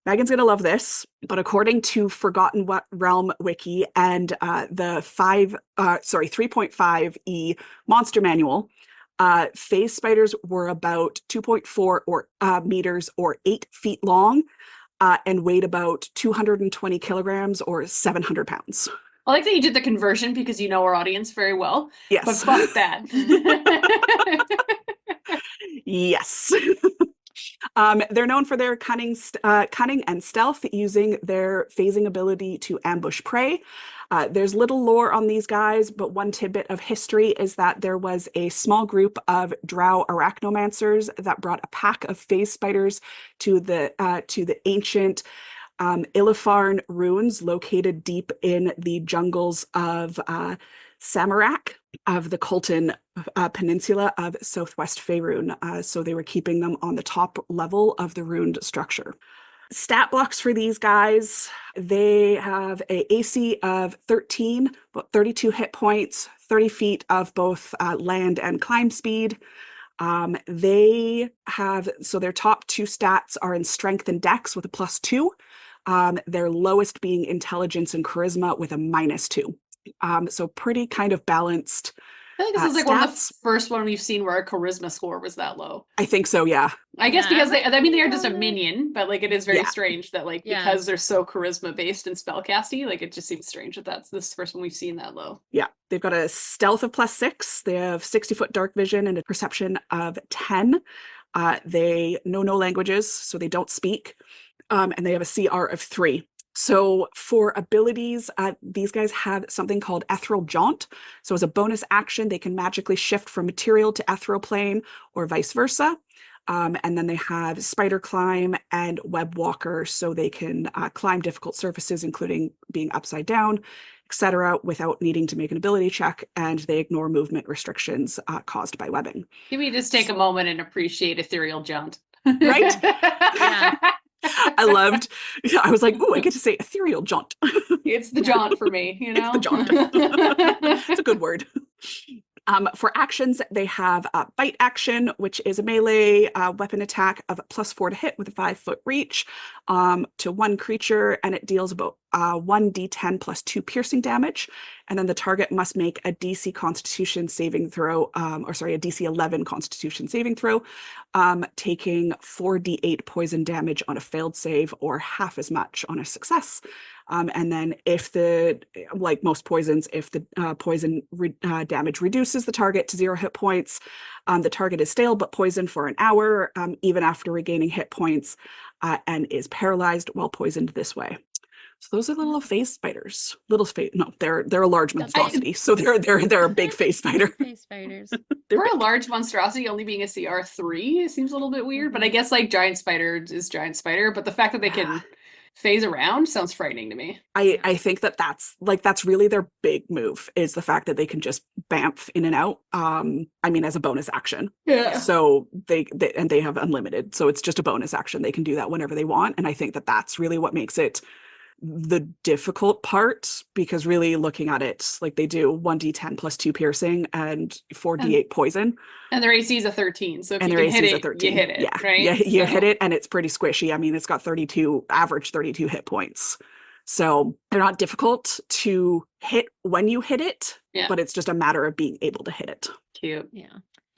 Megan's going to love this, but according to Forgotten Realm Wiki and the 3.5e Monster Manual, phase spiders were about 2.4 meters or 8 feet long and weighed about 220 kilograms or 700 pounds. I like that you did the conversion because you know our audience very well. Yes. But fuck that. Yes. They're known for their cunning and stealth, using their phasing ability to ambush prey. There's little lore on these guys, but one tidbit of history is that there was a small group of Drow Arachnomancers that brought a pack of phase spiders to the ancient Ilefarn ruins located deep in the jungles of Samarak of the Colton Peninsula of southwest Faerun. So they were keeping them on the top level of the ruined structure. Stat blocks for these guys, they have a AC of 13, about 32 hit points, 30 feet of both land and climb speed. They have, so their top 2 stats are in strength and dex with a +2. Their lowest being intelligence and charisma with a -2. So pretty kind of balanced. I think this is like one of the stats. first one we've seen where a charisma score was that low. I think so, yeah. I guess Yeah, because I they are just a minion, but like it is very Yeah. strange that like Yeah. because they're so charisma based and spellcasty, like it just seems strange that that's this first one we've seen that low. Yeah, they've got a stealth of +6. They have 60-foot dark vision and a perception of 10. They know no languages, so they don't speak. And they have a CR of 3. So for abilities, these guys have something called Ethereal Jaunt. So as a bonus action, they can magically shift from material to ethereal plane or vice versa. And then they have Spider Climb and Web Walker, so they can climb difficult surfaces, including being upside down, etc., without needing to make an ability check, and they ignore movement restrictions caused by webbing. Can we just take a moment and appreciate Ethereal Jaunt? Right? Yeah. I was like, ooh, I get to say ethereal jaunt. It's the jaunt for me, you know? It's the jaunt. It's a good word. For actions, they have a bite action, which is a melee weapon attack of +4 to hit with a 5-foot reach to one creature, and it deals about 1d10 plus 2 piercing damage. And then the target must make a DC Constitution saving throw, a DC 11 Constitution saving throw, taking 4d8 poison damage on a failed save or half as much on a success. And then if like most poisons, if the poison damage reduces the target to 0 hit points, the target is stale but poisoned for an hour, even after regaining hit points, and is paralyzed while poisoned this way. So those are the little phase spiders. They're a large monstrosity. So they're a big phase spider. Phase spiders. For a large monstrosity only being a CR3, it seems a little bit weird, but I guess like giant spider is giant spider, but the fact that they can phase around sounds frightening to me. I think that's really their big move, is the fact that they can just bamf in and out. As a bonus action. Yeah. So they have unlimited. So it's just a bonus action. They can do that whenever they want. And I think that's really what makes it the difficult part, because really looking at it, like they do 1d10 plus 2 piercing and 4d8 poison. And their AC is a 13. So if and you their can hit AC is it, a 13. you hit it, right? Yeah, you hit it, and it's pretty squishy. I mean, it's got average 32 hit points. So they're not difficult to hit when you hit it, Yeah. but it's just a matter of being able to hit it. Cute. Yeah.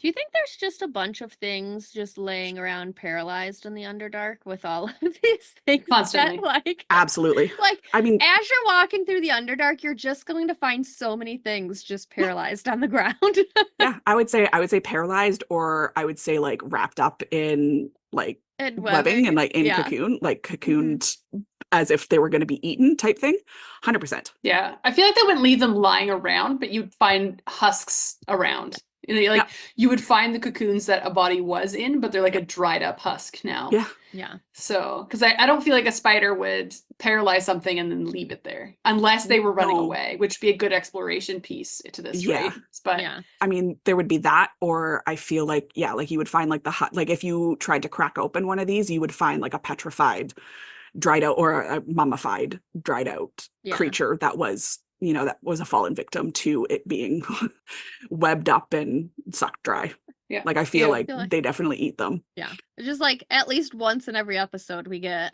Do you think there's just a bunch of things just laying around paralyzed in the Underdark with all of these things Constantly. that, like, Absolutely. like I mean, as you're walking through the Underdark, you're just going to find so many things just paralyzed on the ground. yeah, I would say paralyzed, or I would say like wrapped up in like And webbing and like in yeah. cocoon, like cocooned as if they were going to be eaten type thing. 100%. Yeah. I feel like they wouldn't leave them lying around, but you'd find husks around. You know, like Yeah. you would find the cocoons that a body was in, but they're like a dried up husk now. Yeah. Yeah. So, because I don't feel like a spider would paralyze something and then leave it there unless they were running No. away, which would be a good exploration piece to this, Yeah. right? But Yeah. I mean, there would be that, or I feel like, yeah, like you would find like like if you tried to crack open one of these, you would find like a petrified, dried out, or a mummified, dried out Yeah. creature that was, you know, that was a fallen victim to it being webbed up and sucked dry. yeah. Like I feel Yeah. like feel like- they definitely eat them. Yeah. It's just like at least once in every episode we get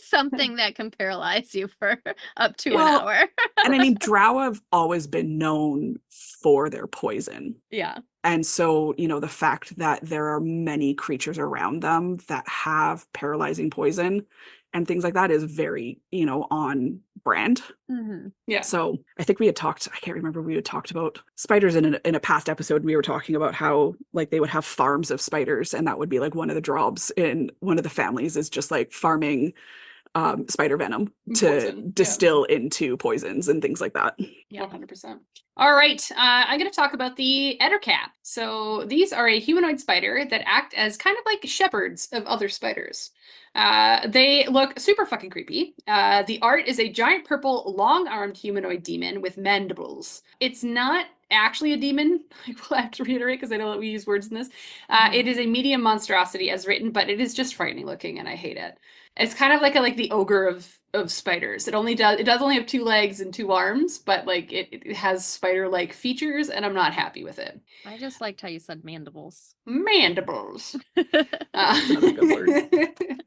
something that can paralyze you for up to Well, an hour. And I mean, drow have always been known for their poison. Yeah. And so, you know, the fact that there are many creatures around them that have paralyzing poison and things like that is very, you know, on brand. Mm-hmm. Yeah. So I think we had talked, I can't remember, we had talked about spiders in a past episode. We were talking about how like they would have farms of spiders, and that would be like one of the jobs in one of the families is just like farming spider venom to Poison, yeah. distill into poisons and things like that. Yeah. 100%. All right, I'm going to talk about the Ettercap. So these are a humanoid spider that act as kind of like shepherds of other spiders. They look super fucking creepy. The art is a giant purple, long-armed humanoid demon with mandibles. It's not actually a demon. I will have to reiterate because I know that we use words in this. It is a medium monstrosity as written, but it is just frightening looking, and I hate it. It's kind of like the ogre of spiders. It does only have 2 legs and 2 arms, but like it has spider-like features, and I'm not happy with it. I just liked how you said mandibles. Mandibles. Another good word.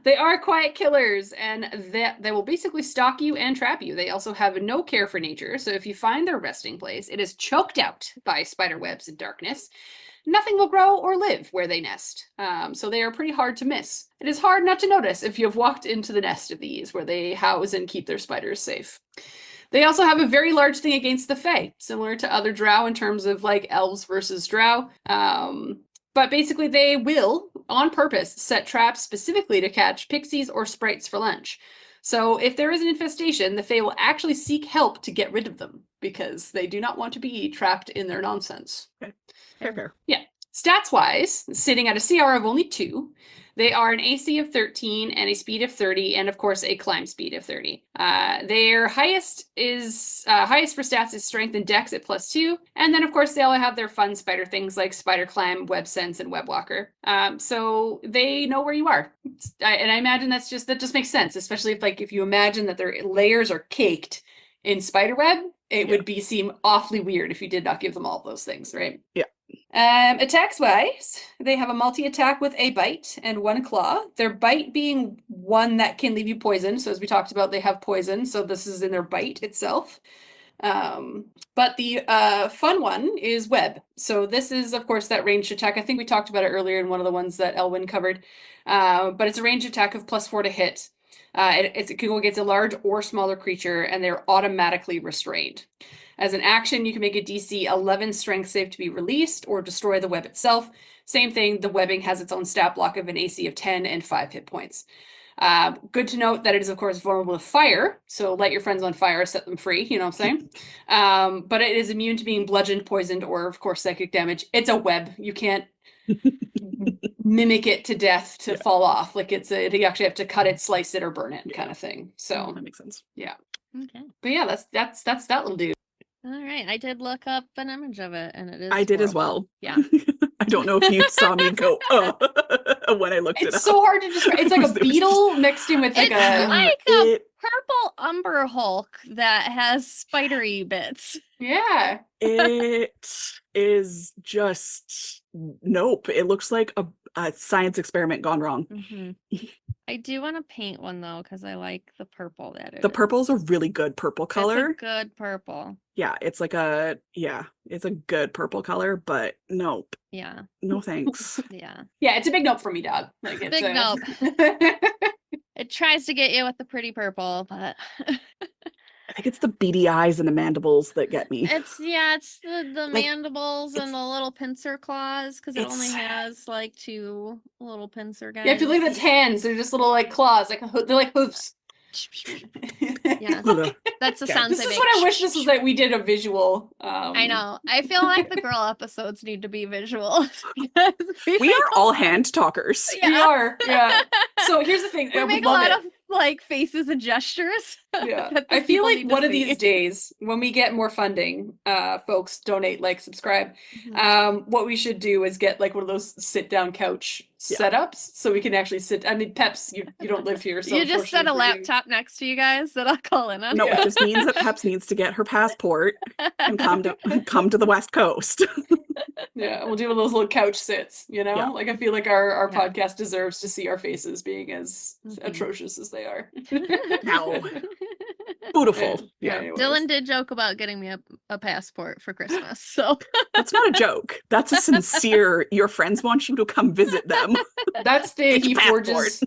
They are quiet killers, and they will basically stalk you and trap you. They also have no care for nature, so if you find their resting place, it is choked out by spider webs and darkness. Nothing will grow or live where they nest, so they are pretty hard to miss. It is hard not to notice if you have walked into the nest of these, where they house and keep their spiders safe. They also have a very large thing against the Fae, similar to other drow in terms of like elves versus drow. But basically they will, on purpose, set traps specifically to catch pixies or sprites for lunch. So if there is an infestation, the Fae will actually seek help to get rid of them, because they do not want to be trapped in their nonsense. Fair. Yeah. Stats-wise, sitting at a CR of only 2, they are an AC of 13 and a speed of 30, and of course a climb speed of 30. Their highest for stats is strength and dex at +2, and then of course they all have their fun spider things like spider climb, web sense, and web walker. So they know where you are, and I imagine that just makes sense, especially if you imagine that their layers are caked in spider web. It would seem awfully weird if you did not give them all of those things, right? Yeah. Attacks wise, they have a multi-attack with a bite and 1 claw. Their bite being one that can leave you poisoned. So as we talked about, they have poison. So this is in their bite itself. But the fun one is web. So this is, of course, that ranged attack. I think we talked about it earlier in one of the ones that Ehlwyn covered. But it's a ranged attack of +4 to hit. It can go against a large or smaller creature, and they're automatically restrained. As an action, you can make a DC 11 strength save to be released or destroy the web itself. Same thing, the webbing has its own stat block of an AC of 10 and 5 hit points. Good to note that it is, of course, vulnerable to fire. So light your friends on fire, set them free, you know what I'm saying? But it is immune to being bludgeoned, poisoned, or, of course, psychic damage. It's a web. You can't mimic it to death to fall off. Like you actually have to cut it, slice it, or burn it kind of thing. So That makes sense. yeah. Okay. But yeah, that's that little dude. All right. I did look up an image of it, and it is. I did as horrible. well. Yeah. I don't know if you saw me go, when I looked it up. It's so hard to describe. It's like a It was beetle mixed in with like It's a like a It- purple umber Hulk that has spidery bits. yeah. It is just nope. It looks like a science experiment gone wrong. Mm-hmm. I do want to paint one though, because I like the purple that it The is. purple's a really good purple It's color. a good purple. Yeah, it's like it's a good purple color, but nope. Yeah. No thanks. Yeah. Yeah, it's a big nope for me, dog. Like it's Big nope. It tries to get you with the pretty purple, but I think it's the beady eyes and the mandibles that get me. it's the Like, mandibles and it's- the little pincer claws, because it only it's- has like 2 little pincer guys. Yeah, if you look at its hands, they're just little like claws, like they're like hooves. Yeah, Ugh. that's the Okay. sounds This they is make. what I wish this was like we did a visual. I know. I feel like the girl episodes need to be visual. because We make are a all lot- hand talkers. Yeah. We are, yeah. So here's the thing. We We make a love lot it. of like faces and gestures. Yeah. that the I feel people like need to one of see. these days when we get more funding, folks donate, like, subscribe. Mhm. What we should do is get like one of those sit down couch Yeah. setups so we can actually sit. I mean, Peps, you don't live here, so You just set a unfortunately for you- laptop next to you guys that I'll call in on. No, Yeah. it just means that Peps needs to get her passport and come to the West Coast. Yeah, we'll do one of those little couch sits, you know? Yeah. Like I feel like our Yeah. podcast deserves to see our faces being as Mhm. atrocious as they are. No. Beautiful. Yeah, Yeah. anyways. Dylan did joke about getting me a passport for Christmas, so That's not a joke. That's a sincere, your friends want you to come visit them. That's the Get he your forges,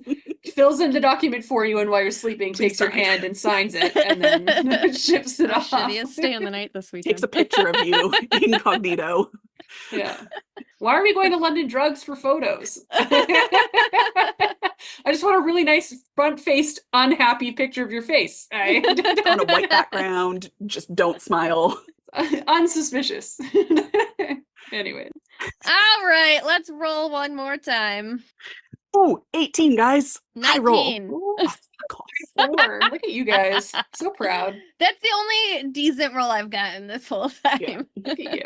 fills in the document for you, and while you're sleeping, Please takes your sign. hand and signs it, and then ships it oh, off. shit, he is staying the night this weekend. Takes a picture of you incognito. Yeah. Why are we going to London Drugs for photos? I just want a really nice front-faced, unhappy picture of your face. On a white background, just don't smile. Unsuspicious. Anyway. All right, let's roll one more time. Oh, 18, guys. High roll. 19. Oh, fuck off. 4. Look at you guys. So proud. That's the only decent roll I've gotten this whole time. Yeah. Look at you.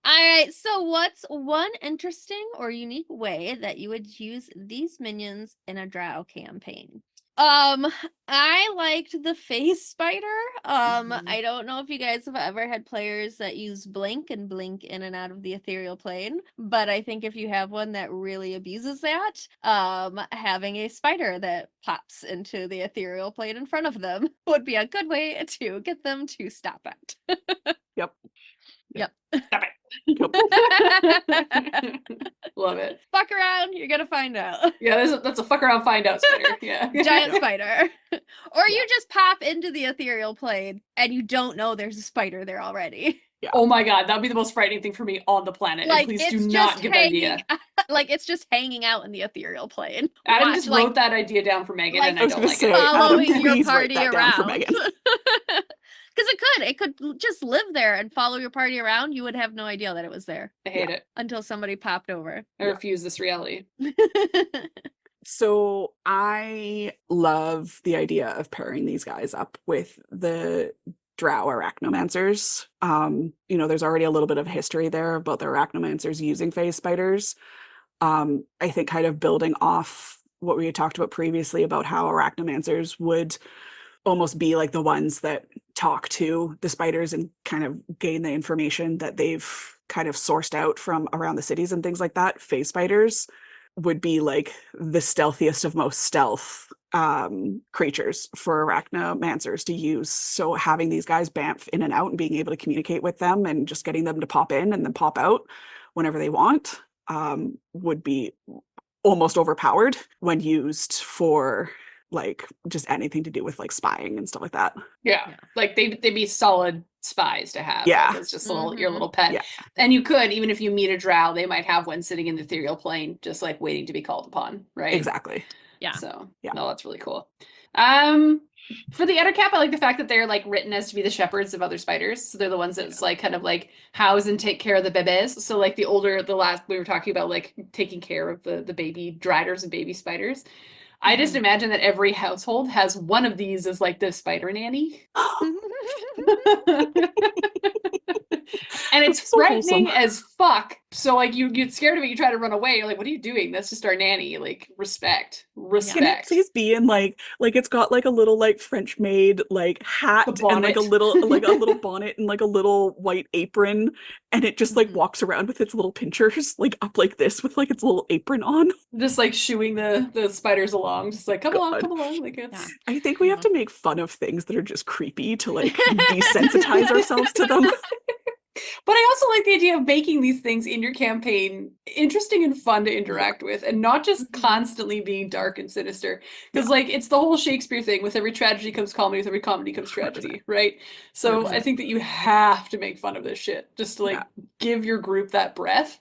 All right, so what's one interesting or unique way that you would use these minions in a Drow campaign? I liked the face spider. Mhm. I don't know if you guys have ever had players that use blink and blink in and out of the ethereal plane, but I think if you have one that really abuses that, having a spider that pops into the ethereal plane in front of them would be a good way to get them to stop it. Yep. Stop it. Love it. Fuck around, you're gonna find out. Yeah, that's a fuck around find out spider. Yeah. Giant spider. Or you just pop into the ethereal plane and you don't know there's a spider there already. Oh my god, that would be the most frightening thing for me on the planet. And Like please it's do just not give that idea. like it's just hanging out in the ethereal plane. Adam Watch, just like, wrote that idea down for Megan, like, and I I was don't gonna like say, it. following Adam, your please write party that down for around. Megan. Because it could just live there and follow your party around. You would have no idea that it was there I hate it. until somebody popped over. I refuse this reality. So I love the idea of pairing these guys up with the Drow Arachnomancers. There's already a little bit of history there about the Arachnomancers using phase spiders. I think kind of building off what we had talked about previously about how Arachnomancers would almost be like the ones that talk to the spiders and kind of gain the information that they've kind of sourced out from around the cities and things like that. Phase spiders would be like the stealthiest of most stealth creatures for Arachnomancers to use. So having these guys bamf in and out and being able to communicate with them and just getting them to pop in and then pop out whenever they want would be almost overpowered when used for like just anything to do with like spying and stuff like that. Yeah. Like they'd be solid spies to have. Yeah. Like, it's just your Mhm. little pet. Yeah. And you could, even if you meet a drow, they might have one sitting in the ethereal plane, just like waiting to be called upon, right? Exactly. Yeah. So Yeah. no, that's really cool. For the Ettercap, I like the fact that they're like written as to be the shepherds of other spiders. So they're the ones that's like kind of like house and take care of the bebes. So like the last we were talking about like taking care of the baby driders and baby spiders. I just imagine that every household has one of these as like the spider nanny. And it's That's so frightening wholesome. as fuck. So like you get scared of it, you try to run away. You're like, what are you doing? That's just our nanny. Like respect. Respect. Can it please be in like it's got like a little like French maid like hat and like a little bonnet and like a little white apron, and it just like walks around with its little pinchers like up like this with like its little apron on. Just like shooing the spiders along, just like come along. Like it's I think we have to make fun of things that are just creepy to like desensitize ourselves to them. But I also like the idea of making these things in your campaign interesting and fun to interact with, and not just constantly being dark and sinister. Because like it's the whole Shakespeare thing: with every tragedy comes comedy, with every comedy comes tragedy, right? So 100%. I think that you have to make fun of this shit, just to like give your group that breath.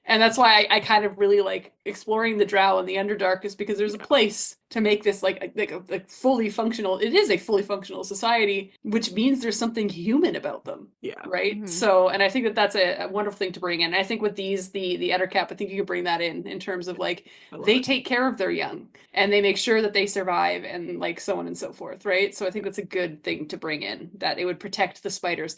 And that's why I kind of really like exploring the Drow and the Underdark, is because there's a place to make this like a fully functional. It is a fully functional society, which means there's something human about them. Yeah. Right. So, and I think that that's a wonderful thing to bring in. And I think with these, the Ettercap, I think you could bring that in terms of like they take care of their young and they make sure that they survive and like so on and so forth. Right. So I think that's a good thing to bring in, that it would protect the spiders.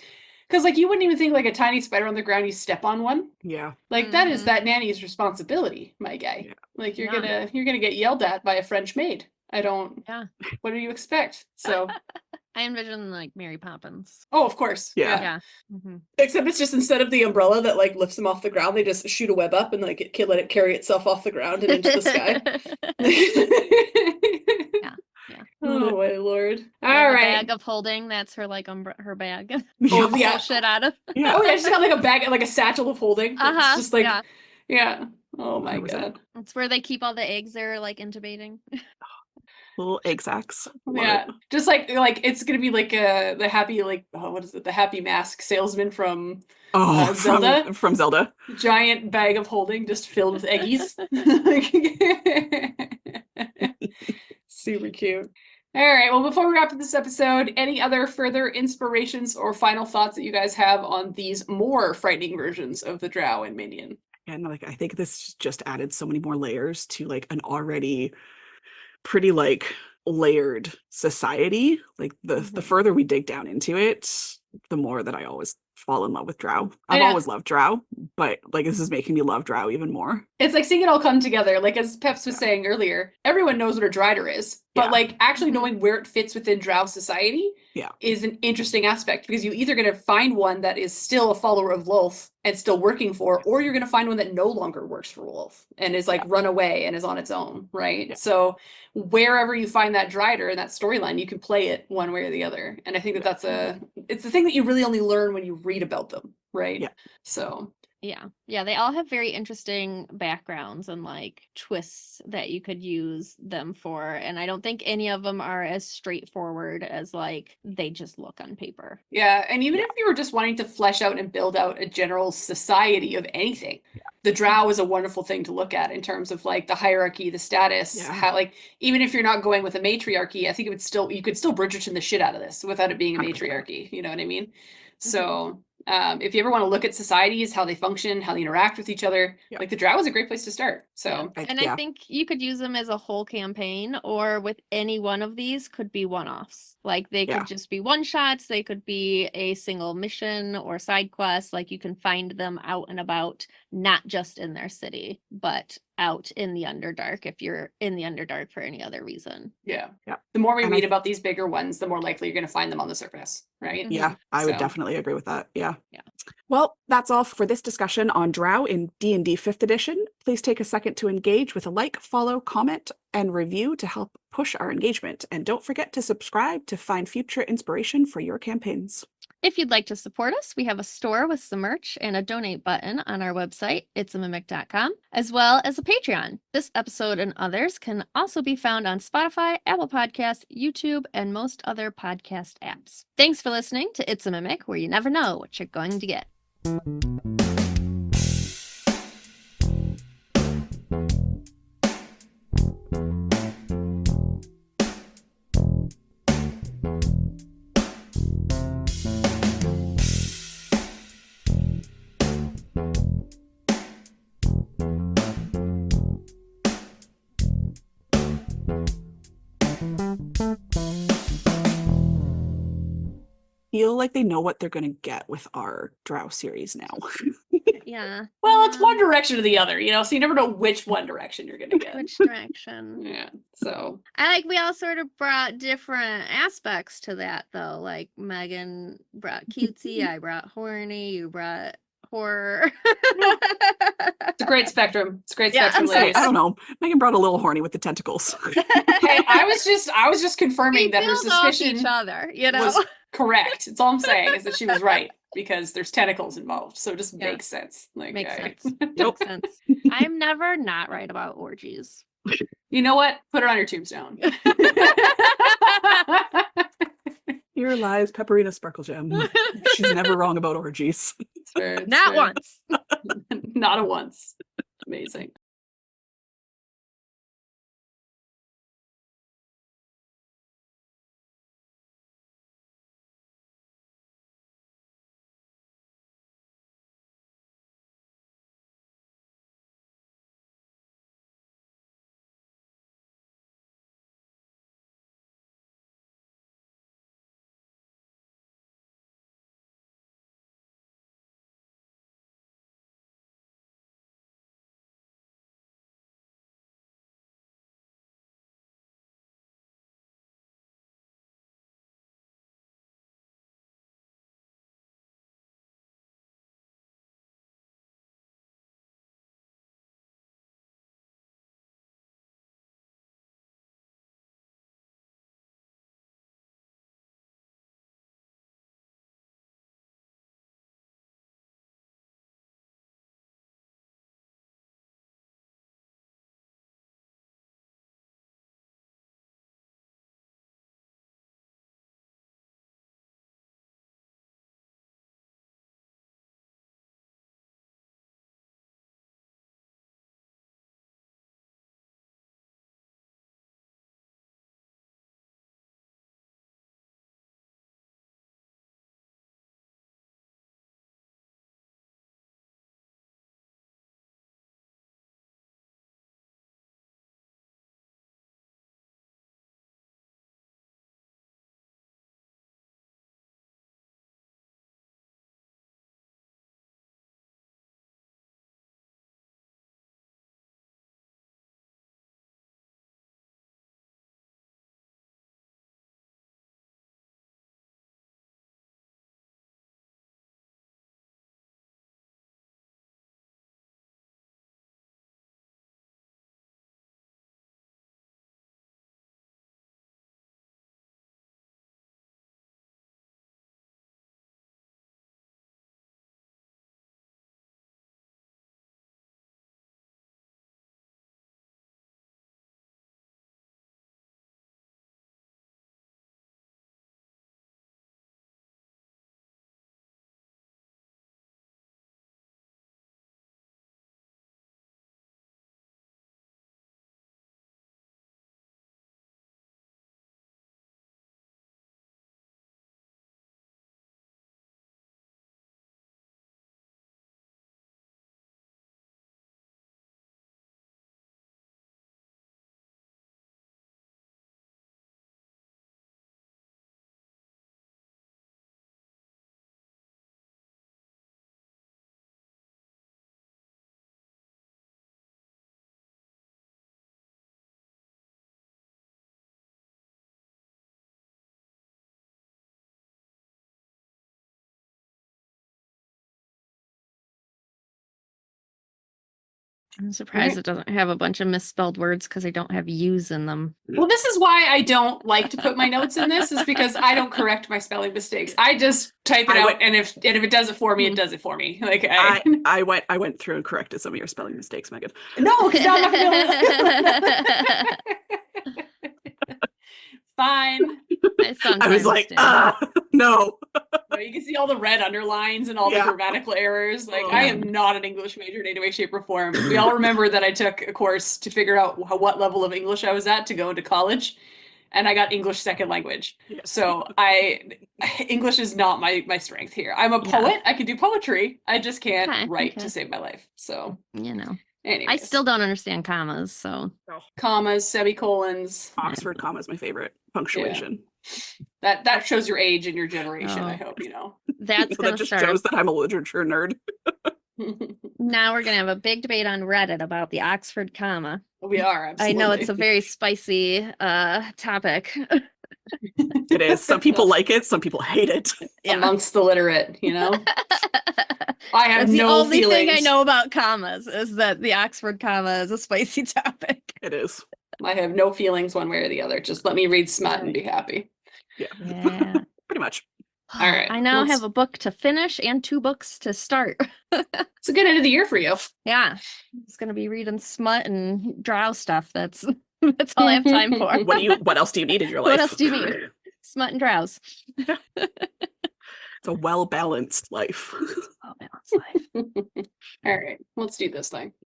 Because like you wouldn't even think like a tiny spider on the ground, you step on one. Yeah. Like that is that nanny's responsibility, my guy. Yeah. Like you're gonna get yelled at by a French maid. I don't. Yeah. What do you expect? So. I envision like Mary Poppins. Oh, of course. Yeah. Except it's just instead of the umbrella that like lifts them off the ground, they just shoot a web up and like let it carry itself off the ground and into the sky. Yeah. Oh my lord! Or All the right. bag of holding. That's her like her bag. Oh Pull yeah. shit out of. Yeah. Oh yeah, she's got like a bag, like a satchel of holding. It's just like yeah. Oh my 100%. god. That's where they keep all the eggs they're like intubating. Little egg sacs. Love Yeah, it. just like it's gonna be like the happy what is it, the happy mask salesman from Zelda. From Zelda. Giant bag of holding just filled with eggies. Super cute. All right, well, before we wrap up this episode, any other further inspirations or final thoughts that you guys have on these more frightening versions of the Drow and Minion? And like I think this just added so many more layers to like an already pretty like layered society. Like the further we dig down into it, the more that I always fall in love with Drow. I've always loved Drow, but like this is making me love Drow even more. It's like seeing it all come together. Like as Peps was saying earlier, everyone knows what a Drider is, but like actually knowing where it fits within Drow society is an interesting aspect, because you're either going to find one that is still a follower of Lolth and still working for, or you're going to find one that no longer works for Lolth and is like run away and is on its own, right? So wherever you find that Drider in that storyline, you can play it one way or the other. And I think that it's the thing that you really only learn when you read about them, right? Yeah. So yeah, they all have very interesting backgrounds and like twists that you could use them for, and I don't think any of them are as straightforward as like they just look on paper. Yeah, and even if you were just wanting to flesh out and build out a general society of anything, the Drow is a wonderful thing to look at in terms of like the hierarchy, the status, how like even if you're not going with a matriarchy, I think you could still Bridgerton the shit out of this without it being a matriarchy. You know what I mean? So if you ever want to look at societies, how they function, how they interact with each other, like the Drow is a great place to start. So I think you could use them as a whole campaign, or with any one of these could be one-offs. Like they could just be one-shots, they could be a single mission or side quest. Like you can find them out and about, not just in their city, but out in the Underdark if you're in the Underdark for any other reason. Yeah. The more we read about these bigger ones, the more likely you're going to find them on the surface, right? Yeah, I would definitely agree with that. Yeah. Well, that's all for this discussion on Drow in D&D 5th edition. Please take a second to engage with a like, follow, comment, and review to help push our engagement. And don't forget to subscribe to find future inspiration for your campaigns. If you'd like to support us, we have a store with some merch and a donate button on our website, itsamimic.com, as well as a Patreon. This episode and others can also be found on Spotify, Apple Podcasts, YouTube, and most other podcast apps. Thanks for listening to It's a Mimic, where you never know what you're going to get. Feel like they know what they're going to get with our Drow series now. Yeah. Well, it's Yeah. one direction or the other, so you never know which one direction you're gonna get. Which direction? Yeah. So We all sort of brought different aspects to that though. Like Megan brought cutesy, I brought horny, you brought horror. it's a great spectrum. It's a great Yeah. spectrum, Say, ladies. I don't know. Megan brought a little horny with the tentacles. Hey, I was just confirming We that her build off suspicion each other, was correct. It's all I'm saying is that she was right because there's tentacles involved, so it just Yeah. makes sense. Like, Makes I- sense. Makes sense. I'm never not right about orgies. You know what? Put her on your tombstone. Here lies Pepperina Sparklegem. She's never wrong about orgies. It's fair, it's Not fair. once. Not a once. Amazing. I'm surprised it doesn't have a bunch of misspelled words because I don't have U's in them. Well, this is why I don't like to put my notes in this, is because I don't correct my spelling mistakes. I just type it out, and if it does it for me, it does it for me. Like I went through and corrected some of your spelling mistakes, Megan. no, because now I'm not gonna be able to. Fine. I was like, no. No, you can see all the red underlines and all the grammatical errors. Like, I am not an English major in any way, shape, or form. We all remember that I took a course to figure out what level of English I was at to go into college, and I got English second language. Yeah. So English is not my strength here. I'm a poet. I can do poetry. I just can't write to save my life. So anyways. I still don't understand commas, so commas, semicolons. Oxford comma is my favorite punctuation. Yeah. That shows your age and your generation. I hope you know. That just shows that I'm a literature nerd. Now we're gonna have a big debate on Reddit about the Oxford comma. We are, I absolutely. know it's a very spicy topic. It is. Some people like it, some people hate it. Yeah. Amongst the literate, you know? I have That's the no only thing I feelings. know about commas is that the Oxford comma is a spicy topic. It is. I have no feelings one way or the other. Just let me read smut and be happy. Yeah. Yeah. Pretty much. All right, I now let's- have a book to finish and 2 books to start. It's a good end of the year for you. Yeah. It's gonna be reading smut and drow stuff. That's all I have time for. What else do you need in your life? What else do you need? Smut and drows. It's a well-balanced life. Oh, balanced life. All right, let's do this thing.